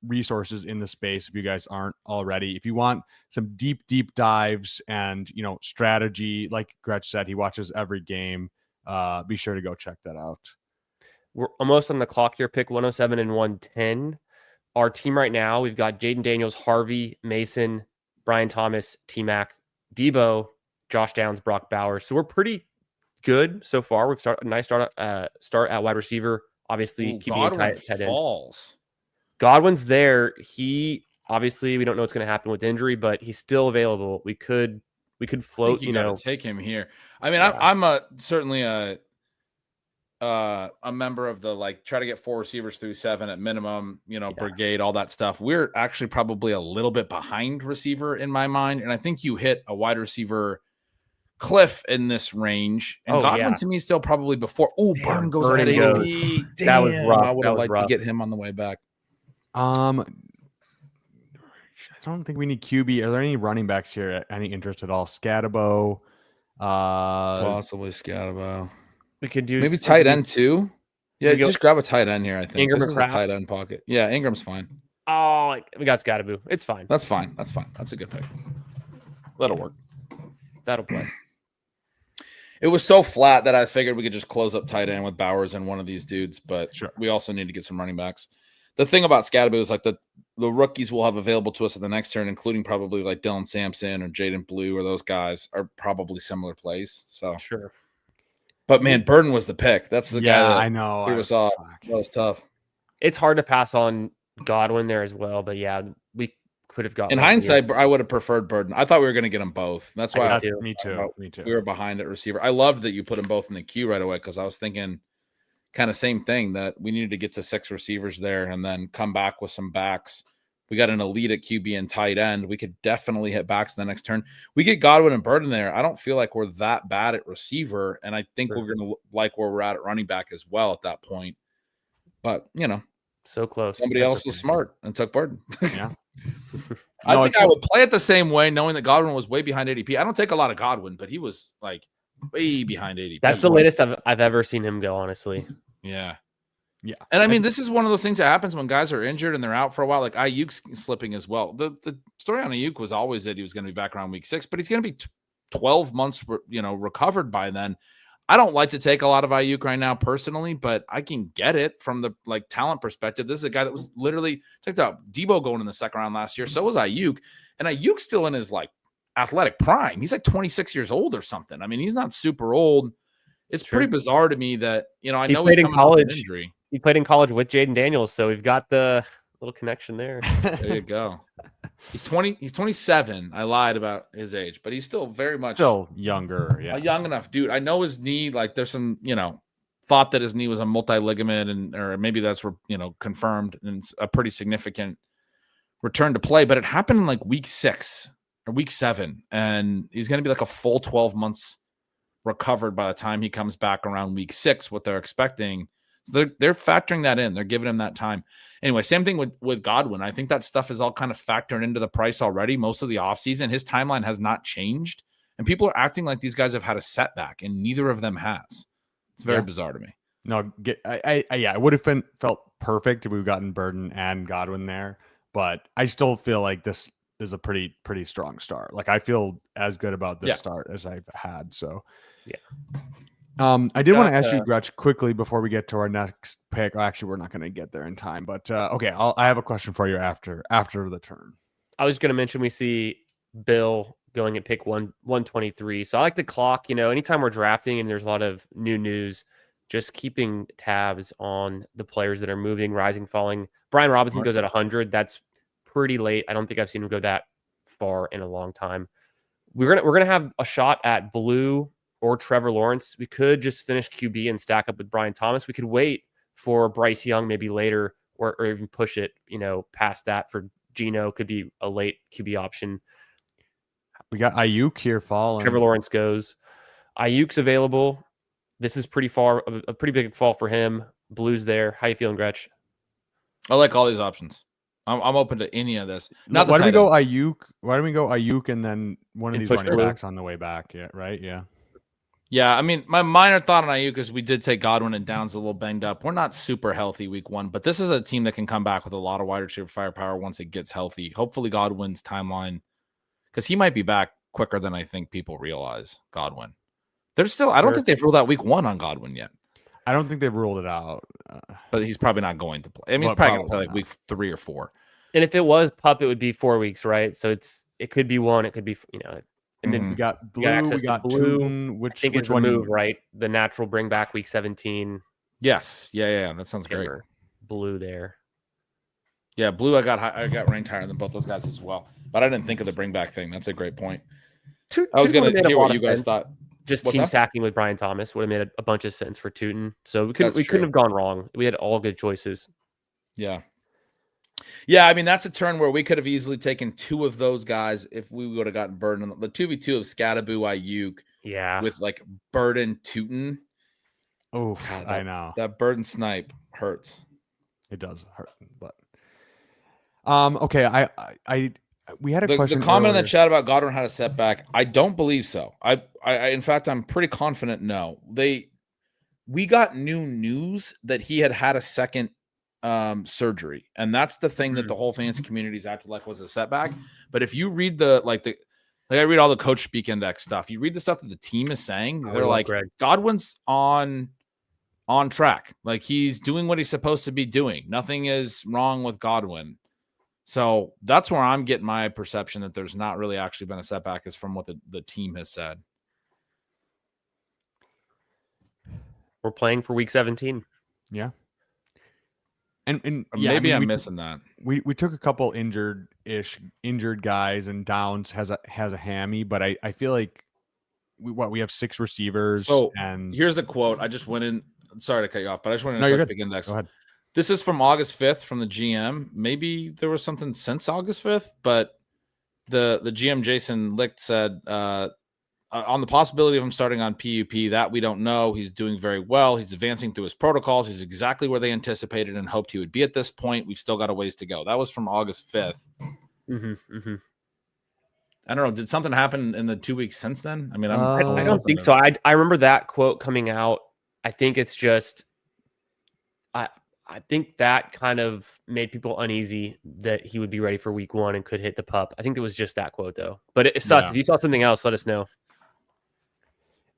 resources in the space. If you guys aren't already, if you want some deep dives and strategy, like Gretch said, he watches every game. Be sure to go check that out. We're almost on the clock here. Pick 107 and 110. Our team right now, we've got Jaden Daniels, Harvey, Mason, Brian Thomas, T-Mac, Debo, Josh Downs, Brock Bowers. So we're pretty good so far. We've started a nice start at wide receiver. Obviously, QB and tight end. Falls. Godwin's there. He obviously, we don't know what's going to happen with injury, but he's still available. We could float. You gotta take him here. I mean, I'm certainly a member of the try to get 4 receivers through 7 at minimum. Brigade, all that stuff. We're actually probably a little bit behind receiver in my mind, and I think you hit a wide receiver cliff in this range, and Godwin to me is still probably before. Oh, Burden goes ahead of ADP. Damn, that was rough. I would have liked to get him on the way back. I don't think we need QB. Are there any running backs here? Any interest at all? Scatabo, Possibly Scatabo. We could do maybe tight end too. Yeah, just grab a tight end here. I think Ingram this is a tight end pocket. Yeah, Ingram's fine. Oh, we got Scatabo. It's fine. That's fine. That's a good pick. That'll work. That'll play. It was so flat that I figured we could just close up tight end with Bowers and one of these dudes, but sure. We also need to get some running backs. The thing about Scatabo is the rookies we'll have available to us at the next turn, including probably Dylan Sampson or Jaden Blue or those guys, are probably similar plays. So sure. But man, Burden was the pick. That's the guy that I know. Threw us off. That was tough. It's hard to pass on Godwin there as well, but yeah, we could have gotten. In hindsight, I would have preferred Burden. I thought we were going to get them both. That's why me too. We were behind at receiver. I loved that you put them both in the queue right away because I was thinking kind of same thing, that we needed to get to 6 receivers there and then come back with some backs. We got an elite at QB and tight end. We could definitely hit backs in the next turn. We get Godwin and Burden there. I don't feel like we're that bad at receiver, and I think we're going to like where we're at running back as well at that point. But, so close. Somebody else was smart and took Burden. Yeah. I think I would play it the same way, knowing that Godwin was way behind ADP. I don't take a lot of Godwin, but he was way behind ADP. That's the latest I've ever seen him go, honestly. Yeah. Yeah. And I mean, this is one of those things that happens when guys are injured and they're out for a while. Ayuk's slipping as well. The story on Ayuk was always that he was going to be back around week 6, but he's going to be 12 months, recovered by then. I don't like to take a lot of Ayuk right now personally, but I can get it from the talent perspective. This is a guy that was literally checked out Debo going in the second round last year. So was Ayuk, and Ayuk's still in his athletic prime. He's 26 years old or something. I mean, he's not super old. It's pretty bizarre to me that, I know he's coming off an injury. He played in college with Jaden Daniels, so we've got the little connection there. There you go. He's 27. I lied about his age, but he's still very much younger. Yeah, a young enough dude. I know his knee, there's some, thought that his knee was a multi-ligament or maybe that's, confirmed, and it's a pretty significant return to play, but it happened in week 6 or week 7, and he's going to be a full 12 months recovered by the time he comes back around week 6, what they're expecting. So they're factoring that in. They're giving him that time. Anyway, same thing with Godwin. I think that stuff is all kind of factored into the price already. Most of the offseason, his timeline has not changed, and people are acting like these guys have had a setback, and neither of them has. It's very bizarre to me. No, it would have felt perfect if we've gotten Burden and Godwin there, but I still feel like this is a pretty strong start. I feel as good about this start as I've had. So yeah. I did want to ask you, Gretch, quickly before we get to our next pick. Actually, we're not going to get there in time, but okay. I have a question for you after the turn. I was going to mention we see Bill going at pick 123. So I like to clock, anytime we're drafting and there's a lot of new news, just keeping tabs on the players that are moving, rising, falling. Brian Robinson goes at 100. That's pretty late. I don't think I've seen him go that far in a long time. We're gonna have a shot at Blue or Trevor Lawrence. We could just finish QB and stack up with Brian Thomas. We could wait for Bryce Young maybe later or even push it, past that for Geno. Could be a late QB option. We got Ayuk here falling. Trevor Lawrence goes. Ayuk's available. This is pretty pretty big fall for him. Blue's there. How you feeling, Gretch? I like all these options. I'm open to any of this. Why don't we go Ayuk? Why don't we go Ayuk and then one of these running backs on the way back? Yeah, right. Yeah. Yeah, I mean, my minor thought on Ayuk is we did take Godwin and Downs a little banged up. We're not super healthy week 1, but this is a team that can come back with a lot of wide receiver firepower once it gets healthy. Hopefully Godwin's timeline, because he might be back quicker than I think people realize. Godwin. I don't think they've ruled out week 1 on Godwin yet. I don't think they've ruled it out. But he's probably not going to play. I mean, he's probably going to play like week 3 or 4. And if it was Pup, it would be 4 weeks, right? So it could be 1, it could be, and then we got Blue, access we got to Blue. Tootin, I think it's a move, right? The natural bring back week 17. Yes. Yeah. That sounds great. Blue there. Yeah, Blue, I got ranked higher than both those guys as well. But I didn't think of the bring back thing. That's a great point. I was going to hear what you guys thought. Just team stacking with Brian Thomas would have made a bunch of sense for Tootin. So we couldn't have gone wrong. We had all good choices. Yeah. Yeah, I mean, that's a turn where we could have easily taken 2 of those guys if we would have gotten Burden. The 2v2 of Scattaboo, Ayuk. Yeah. With like Burden, Tootin. Oh, I know. That Burden snipe hurts. It does hurt. But okay, we had a question. The comment in the chat about Godwin had a setback. I don't believe so. I in fact, I'm pretty confident no. We got new news that he had a second surgery, and that's the thing that the whole fantasy community's acted like was a setback. But if you read I read all the coach speak index stuff, you read the stuff that the team is saying, they're like, Godwin's on track, like he's doing what he's supposed to be doing. Nothing is wrong with Godwin. So that's where I'm getting my perception that there's not really actually been a setback, is from what the team has said. We're playing for week 17. Yeah. And maybe I'm missing that. We took a couple injured guys, and Downs has a hammy, but I feel like we have 6 receivers. So and here's the quote. I just went in. Sorry to cut you off, but I just went in a big index. Go ahead. This is from August 5th from the GM. Maybe there was something since August 5th, but the GM Jason Licht said on the possibility of him starting on PUP, that we don't know. He's doing very well. He's advancing through his protocols. He's exactly where they anticipated and hoped he would be at this point. We've still got a ways to go. That was from August 5th. I don't know. Did something happen in the 2 weeks since then? I mean, I don't think so. I remember that quote coming out. I think it's just, I think that kind of made people uneasy that he would be ready for week 1 and could hit the pup. I think it was just that quote though. But it's sus. Yeah. If you saw something else, let us know.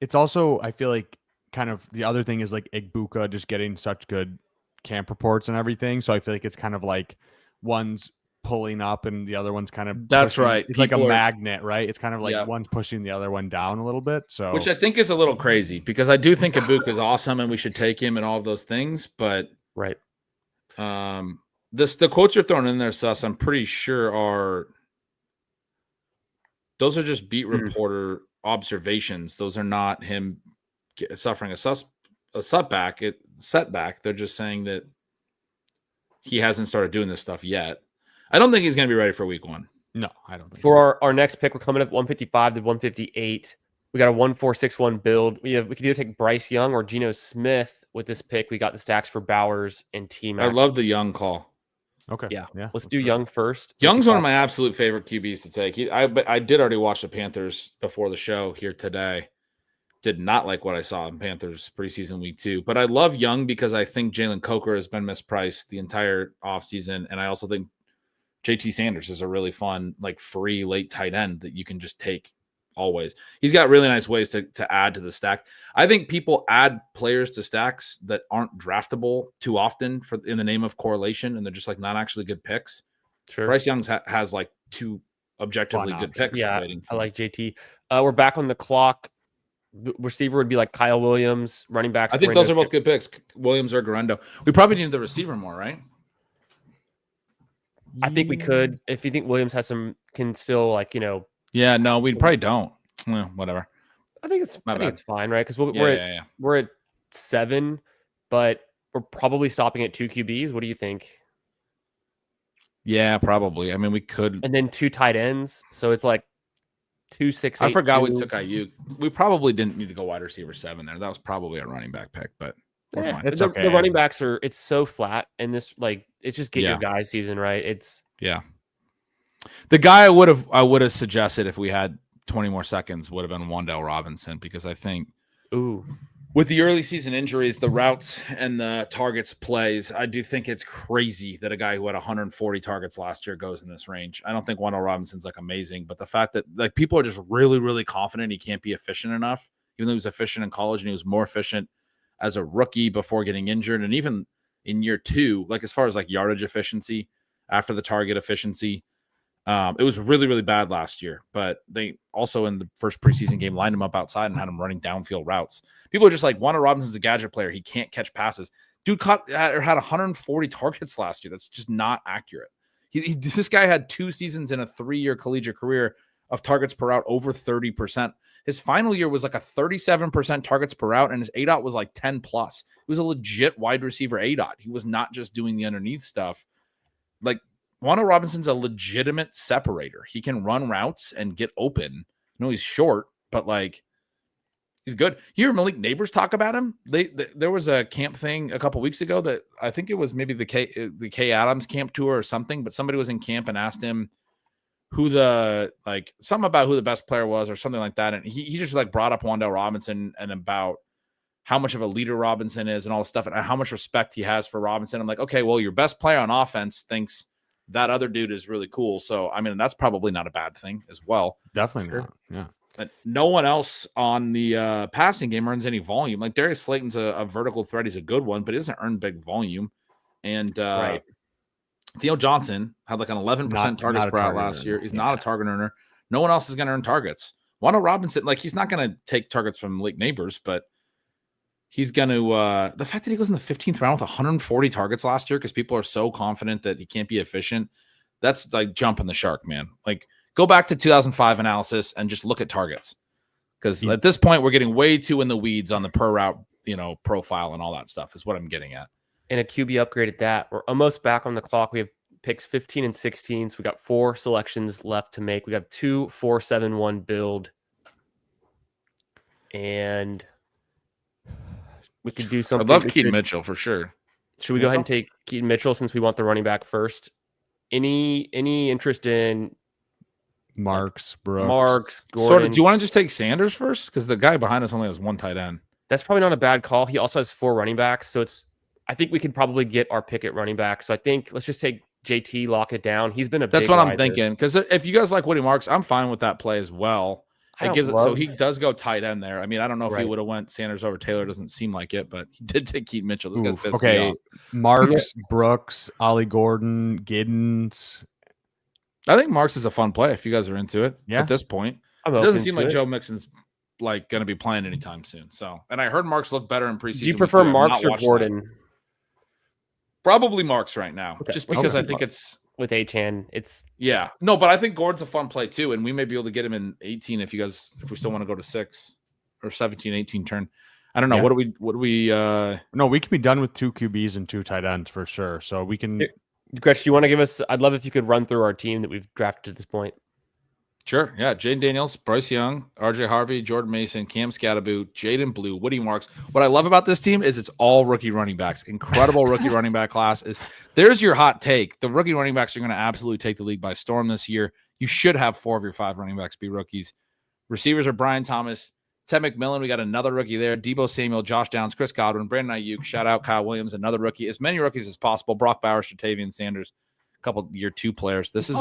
It's also, I feel like, kind of the other thing is like Igbuka just getting such good camp reports and everything. So I feel like it's kind of like one's pulling up and the other one's kind of pushing. Right. It's like a magnet, right? It's kind of like one's pushing the other one down a little bit. So, which I think is a little crazy, because I do think Igbuka is awesome and we should take him and all of those things. But right. The quotes you're throwing in there, Sus, I'm pretty sure those are just beat reporter observations. Those are not him suffering a setback. They're just saying that he hasn't started doing this stuff yet. I don't think he's going to be ready for week 1. No, I don't think for our next pick, we're coming up 155 to 158. We got a 1-4-6-1 build. We could either take Bryce Young or Geno Smith with this pick. We got the stacks for Bowers and T-Mac. I love the Young call. Okay. Yeah. Let's do Young first. Young's one of my absolute favorite QBs to take. I did already watch the Panthers before the show here today. Did not like what I saw in Panthers preseason week 2. But I love Young because I think Jalen Coker has been mispriced the entire offseason. And I also think JT Sanders is a really fun, like free late tight end that you can just take always. He's got really nice ways to add to the stack. I think people add players to stacks that aren't draftable too often in the name of correlation, and they're just like not actually good picks. Sure. Bryce Young has like 2 objectively good picks. Yeah, I like JT. We're back on the clock. The receiver would be like Kyle Williams. Running backs. I think those are both good picks, Williams or Garendo. We probably need the receiver more, right? I think we could. If you think Williams can still Yeah, no, we probably don't. Well, whatever. I think it's fine, right? Because we're at 7, but we're probably stopping at 2 QBs. What do you think? Yeah, probably. I mean, we could, and then 2 tight ends. So it's like 2, 6, 8. I forgot we took Ayuk. We probably didn't need to go wide receiver 7 there. That was probably a running back pick, but we're fine. It's okay. The running backs it's so flat, and this it's just get your guys season, right? The guy I would have suggested if we had 20 more seconds would have been Wan'Dale Robinson, because I think Ooh. With the early season injuries, the routes and the targets plays, I do think it's crazy that a guy who had 140 targets last year goes in this range. I don't think Wendell Robinson's like amazing, but the fact that like people are just really, really confident he can't be efficient enough, even though he was efficient in college and he was more efficient as a rookie before getting injured. And even in year 2, like as far as like yardage efficiency after the target efficiency, it was really, really bad last year, but they also in the first preseason game lined him up outside and had him running downfield routes. People are just like, Wendell Robinson's a gadget player. He can't catch passes. Dude had 140 targets last year. That's just not accurate. This guy had 2 seasons in a 3-year collegiate career of targets per route over 30%. His final year was like a 37% targets per route, and his ADOT was like 10 plus. He was a legit wide receiver ADOT. He was not just doing the underneath stuff. Like, Wendell Robinson's a legitimate separator. He can run routes and get open. No, he's short, but like he's good. You hear Malik Neighbors talk about him? There was a camp thing a couple weeks ago that I think it was maybe the K Adams camp tour or something, but somebody was in camp and asked him who something about who the best player was or something like that. And he just like brought up Wendell Robinson and about how much of a leader Robinson is and all this stuff and how much respect he has for Robinson. I'm like, okay, well, your best player on offense thinks that other dude is really cool. So, I mean, that's probably not a bad thing as well. Definitely not. Yeah. But no one else on the passing game earns any volume. Like Darius Slayton's a vertical threat. He's a good one, but he doesn't earn big volume. And Theo Johnson had like an 11% targets per out last year. He's not a target earner. No one else is going to earn targets. Wendell Robinson, like he's not going to take targets from Malik Neighbors, but he's going to the fact that he goes in the 15th round with 140 targets last year because people are so confident that he can't be efficient. That's like jumping the shark, man. Like go back to 2005 analysis and just look at targets because at this point we're getting way too in the weeds on the per route, profile and all that stuff is what I'm getting at. And a QB upgrade at that. We're almost back on the clock. We have picks 15 and 16. So we got 4 selections left to make. We got 2 4-7-1 build. And we could do something. I love Keaton Mitchell for sure. Should we go ahead and take Keaton Mitchell since we want the running back first? Any interest in Marks, Brooks? Marks, Gordon. Do you want to just take Sanders first? Because the guy behind us only has 1 tight end. That's probably not a bad call. He also has 4 running backs. So I think we could probably get our pick at running back. So I think let's just take JT, lock it down. He's been That's what I'm thinking. Because if you guys like Woody Marks, I'm fine with that play as well. So he does go tight end there. I mean, I don't know if he would have went Sanders over Taylor. Doesn't seem like it, but he did take Keaton Mitchell. This guy's pissed me off. Marks, Brooks, Ollie Gordon, Giddens. I think Marks is a fun play if you guys are into it. Yeah. At this point, it doesn't seem like Joe Mixon's like going to be playing anytime soon. So, and I heard Marks look better in preseason. Do you prefer Marks or Gordon? Probably Marks right now, just because I think it's with Achane. No, but I think Gordon's a fun play too, and we may be able to get him in 18 if we still want to go to 6 or 17, 18 turn. I don't know. Yeah. What do we? No, we can be done with 2 QBs and 2 tight ends for sure. So we can. Gretch, do you want to give us? I'd love if you could run through our team that we've drafted to this point. Sure. Yeah. Jaden Daniels, Bryce Young, RJ Harvey, Jordan Mason, Cam Scatterboot, Jaden Blue, Woody Marks. What I love about this team is it's all rookie running backs. Incredible rookie running back class. There's your hot take. The rookie running backs are going to absolutely take the league by storm this year. You should have 4 of your 5 running backs be rookies. Receivers are Brian Thomas, Ted McMillan. We got another rookie there. Debo Samuel, Josh Downs, Chris Godwin, Brandon Ayuk. Shout out Kyle Williams, another rookie. As many rookies as possible. Brock Bowers, Jatavian Sanders, a couple year 2 players. This is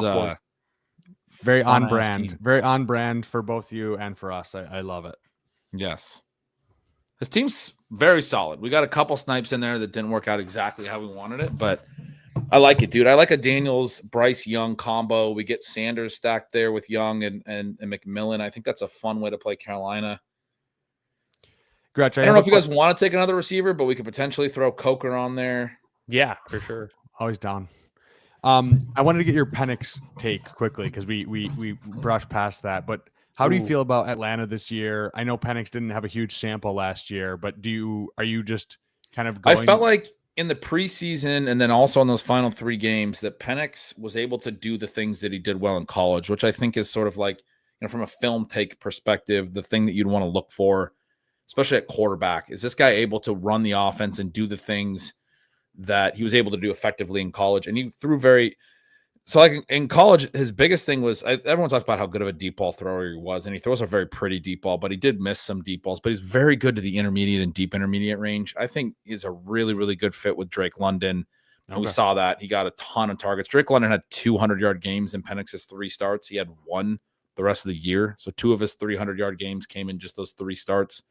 very on brand. Very on brand for both you and for us. I love it. Yes. This team's very solid. We got a couple snipes in there that didn't work out exactly how we wanted it, but I like it, dude. I like a Daniels Bryce Young combo. We get Sanders stacked there with Young and McMillan. I think that's a fun way to play Carolina. Gretch, I don't know if you guys want to take another receiver, but we could potentially throw Coker on there. Yeah, for sure. Always down. I wanted to get your Penix take quickly because we brushed past that. But how do you feel about Atlanta this year? I know Penix didn't have a huge sample last year, but are you just kind of going? I felt like in the preseason and then also in those final 3 games that Penix was able to do the things that he did well in college, which I think is sort of like, from a film take perspective, the thing that you'd want to look for, especially at quarterback. Is this guy able to run the offense and do the things that he was able to do effectively in college? And he threw So like in college, his biggest thing was everyone talks about how good of a deep ball thrower he was, and he throws a very pretty deep ball, but he did miss some deep balls, but he's very good to the intermediate and deep intermediate range. I think he's a really, really good fit with Drake London. And we saw that. He got a ton of targets. Drake London had 200-yard games in Penix's 3 starts. He had 1 the rest of the year. So 2 of his 300-yard games came in just those 3 starts.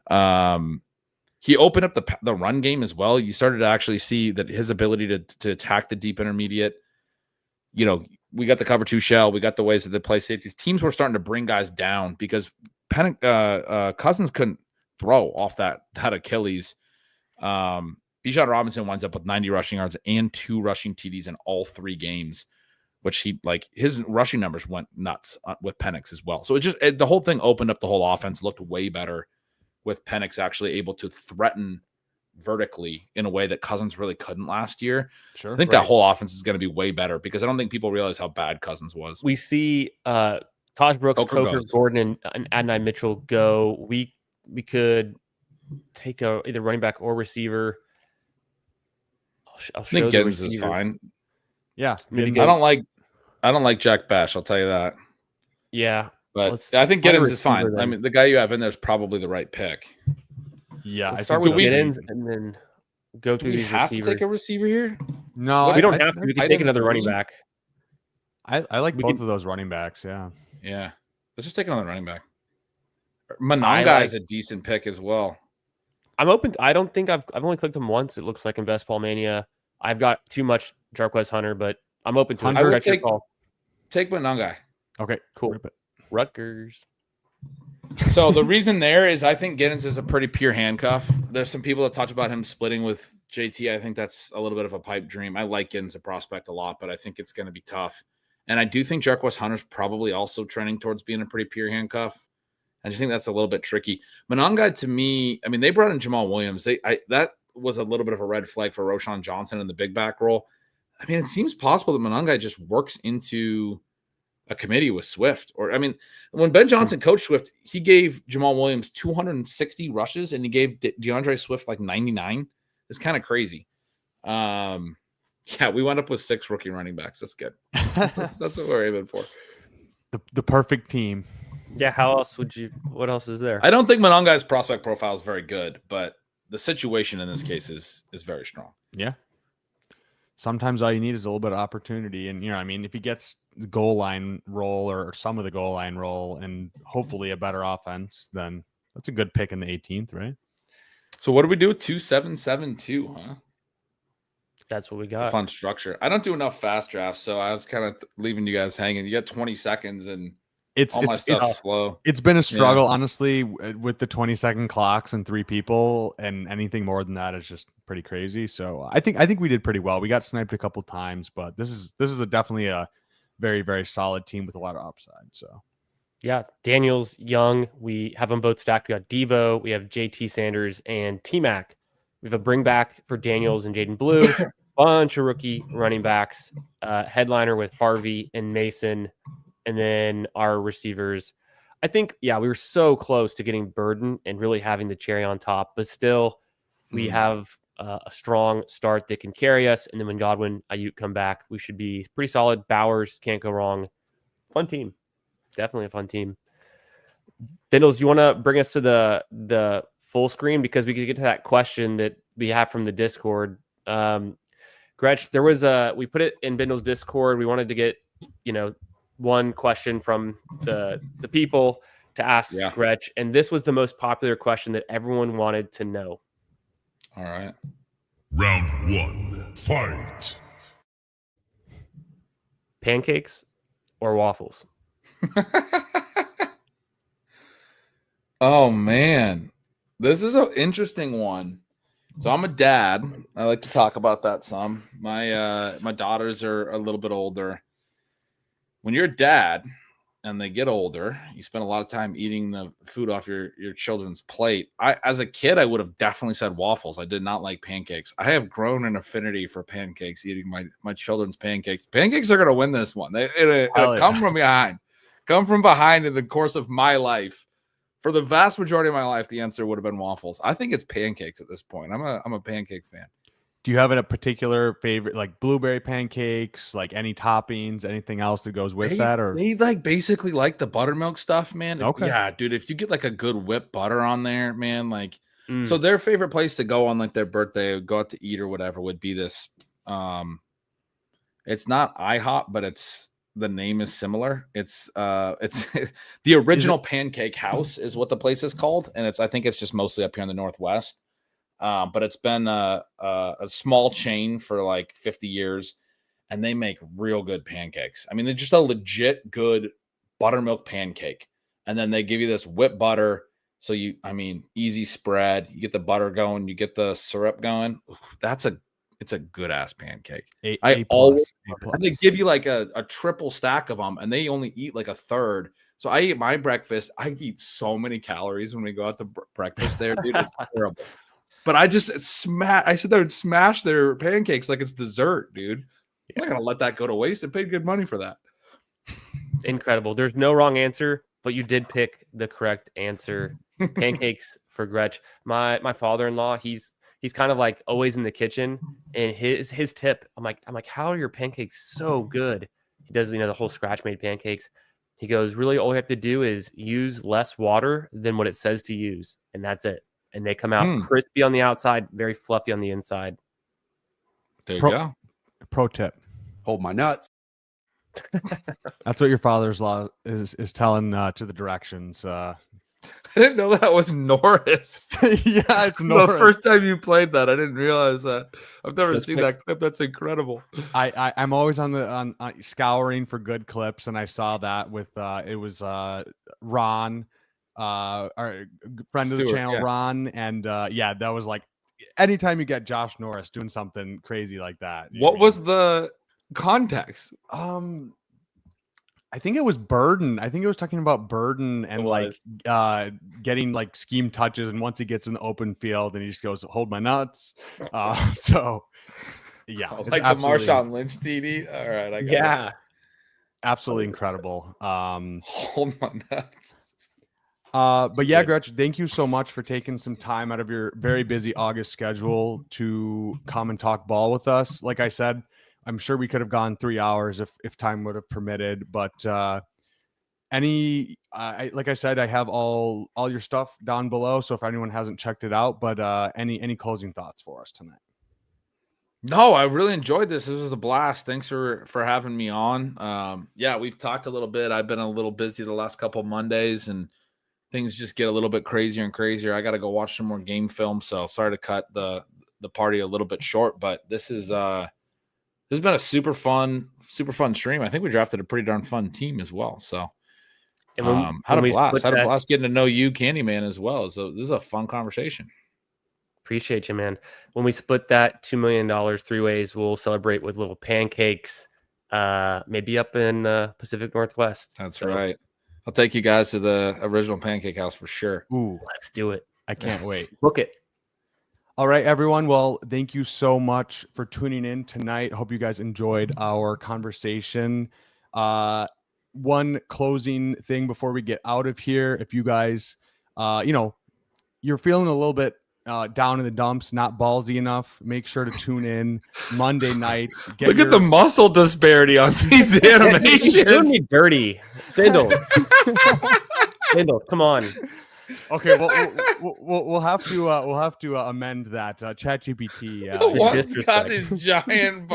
He opened up the run game as well. You started to actually see that his ability to attack the deep intermediate. You know, we got the cover 2 shell. We got the ways that they play safeties. Teams were starting to bring guys down because Cousins couldn't throw off that Achilles. Bijan Robinson winds up with 90 rushing yards and 2 rushing TDs in all 3 games, which his rushing numbers went nuts with Penix as well. So the whole thing opened up the whole offense, looked way better with Penix actually able to threaten vertically in a way that Cousins really couldn't last year. Sure. I think that whole offense is going to be way better because I don't think people realize how bad Cousins was. We see Taj Brooks, Coker Gordon, and Adonai Mitchell go. We could take either running back or receiver. I think Giddens is fine. Yeah. I don't like Jack Bash, I'll tell you that. Yeah. But I think Giddens is fine. I mean, the guy you have in there is probably the right pick. Yeah, let's start with Giddens and then go through these receivers. Have to take a receiver here? No, we don't have to. We can take another running back. I like both of those running backs. Yeah. Yeah. Let's just take another running back. Mononga is a decent pick as well. I'm open. I don't think I've only clicked him once. It looks like in Best Ball Mania. I've got too much Jarquez Hunter, but I'm open to it. I would take Mononga. Okay, cool. Rutgers. So the reason there is I think Giddens is a pretty pure handcuff. There's some people that talk about him splitting with JT. I think that's a little bit of a pipe dream. I like Giddens a prospect a lot, but I think it's going to be tough. And I do think Jarquez Hunter's probably also trending towards being a pretty pure handcuff. I just think that's a little bit tricky. Mononga, to me, I mean, they brought in Jamal Williams. That was a little bit of a red flag for Roschon Johnson in the big back role. I mean, it seems possible that Mononga just works into a committee with Swift. Or, I mean, when Ben Johnson coached Swift, he gave Jamal Williams 260 rushes and he gave DeAndre Swift like 99. It's kind of crazy. Yeah, we went up with 6 rookie running backs. That's good. That's what we're aiming for. The perfect team. Yeah, what else is there? I don't think Mononga's prospect profile is very good, but the situation in this case is very strong. Yeah. Sometimes all you need is a little bit of opportunity. And, I mean, if he gets the goal line role or some of the goal line role and hopefully a better offense, then that's a good pick in the 18th, right? So what do we do? 2-7-7-2, huh? That's what we got. It's a fun structure. I don't do enough fast drafts, so I was kind of leaving you guys hanging. You got 20 seconds and all my stuff's slow. It's been a struggle, honestly, with the 20-second clocks and 3 people, and anything more than that is just pretty crazy. So I think we did pretty well. We got sniped a couple times, but this is definitely a very, very solid team with a lot of upside. So yeah, Daniels, Young, we have them both stacked. We got Debo, we have JT Sanders, and T-Mac. We have a bring back for Daniels and Jaden Blue. Bunch of rookie running backs. Headliner with Harvey and Mason. And then our receivers, I think, we were so close to getting Burden and really having the cherry on top, but still we have a strong start that can carry us. And then when Godwin, Ayuk come back, we should be pretty solid. Bowers can't go wrong. Fun team. Definitely a fun team. Bindles, you want to bring us to the full screen because we could get to that question that we have from the Discord. Gretch, we put it in Bindles Discord. We wanted to get, one question from the people to ask Gretch, and this was the most popular question that everyone wanted to know. All right. Round 1, fight. Pancakes or waffles? Oh man, this is an interesting one. So I'm a dad. I like to talk about that some. My daughters are a little bit older. When you're a dad and they get older, you spend a lot of time eating the food off your children's plate. As a kid, I would have definitely said waffles. I did not like pancakes. I have grown an affinity for pancakes, eating my children's pancakes. Pancakes are going to win this one. It'll come from behind. Come from behind in the course of my life. For the vast majority of my life, the answer would have been waffles. I think it's pancakes at this point. I'm a pancake fan. Do you have a particular favorite, like blueberry pancakes, like any toppings, anything else that goes with that? Or they like basically like the buttermilk stuff, man. Okay. Yeah, dude. If you get like a good whipped butter on there, man, like Mm. so their favorite place to go on like their birthday, go out to eat or whatever would be this. It's not IHOP, but the name is similar. It's the original Pancake House is what the place is called, and I think it's just mostly up here in the Northwest. But it's been a small chain for like 50 years, and they make real good pancakes. I mean, they're just a legit good buttermilk pancake. And then they give you this whipped butter. So easy spread. You get the butter going, you get the syrup going. Oof, it's a good ass pancake. A plus. And they give you like a triple stack of them, and they only eat like a third. So I eat my breakfast. I eat so many calories when we go out to breakfast there, dude. It's terrible. But I sit there and smash their pancakes like it's dessert, dude. I'm not gonna let that go to waste. I paid good money for that. Incredible. There's no wrong answer, but you did pick the correct answer. Pancakes for Gretch. My father-in-law, he's kind of like always in the kitchen, and his tip, I'm like, how are your pancakes so good? He does, the whole scratch made pancakes. He goes, really, all you have to do is use less water than what it says to use, and that's it. And they come out crispy on the outside, very fluffy on the inside. There you go. Pro tip. Hold my nuts. That's what your father's-in-law is telling to the directions. I didn't know that was Norris. Yeah, it's Norris. The first time you played that, I didn't realize that. I've never seen that clip. That's incredible. I'm always on scouring for good clips, and I saw that with it was Ron, our friend of the channel, yeah. Ron, and that was like anytime you get Josh Norris doing something crazy like that. What was the context? I think it was Burden. I think it was talking about Burden and like getting like scheme touches, and once he gets in the open field, and he just goes, "Hold my nuts." So yeah, like the Marshawn Lynch TD. All right, I got it. Absolutely incredible. Hold my nuts. But yeah, Gretch, thank you so much for taking some time out of your very busy August schedule to come and talk ball with us. Like I said, I'm sure we could have gone 3 hours if time would have permitted, but like I said, I have all your stuff down below. So if anyone hasn't checked it out, but any closing thoughts for us tonight? No, I really enjoyed this. This was a blast. Thanks for having me on. We've talked a little bit. I've been a little busy the last couple of Mondays, and things just get a little bit crazier and crazier. I got to go watch some more game film. So sorry to cut the party a little bit short, but this has been a super fun stream. I think we drafted a pretty darn fun team as well. So had a blast getting to know you, Candyman, as well. So this is a fun conversation. Appreciate you, man. When we split that $2 million 3 ways, we'll celebrate with little pancakes, maybe up in the Pacific Northwest. That's right. I'll take you guys to the original Pancake House for sure. Ooh, let's do it. I can't wait. Book it. All right, everyone. Well, thank you so much for tuning in tonight. Hope you guys enjoyed our conversation. One closing thing before we get out of here. If you guys, you're feeling a little bit down in the dumps, not ballsy enough, make sure to tune in Monday nights. Look at the muscle disparity on these animations. You're doing me dirty. Bindles, come on. Okay, well, we'll have to amend that. ChatGPT. The one's got this giant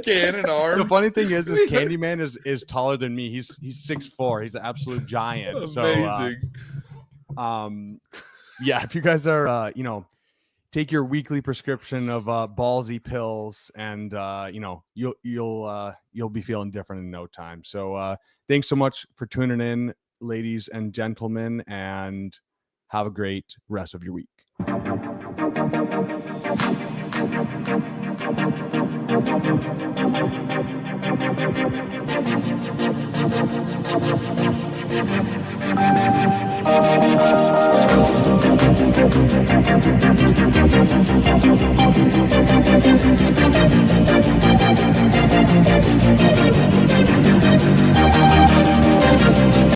cannon arms. The funny thing is Candyman is taller than me. He's 6'4". He's an absolute giant. Amazing. So, if you guys are, take your weekly prescription of ballsy pills, and you'll be feeling different in no time. So, thanks so much for tuning in, ladies and gentlemen, and have a great rest of your week.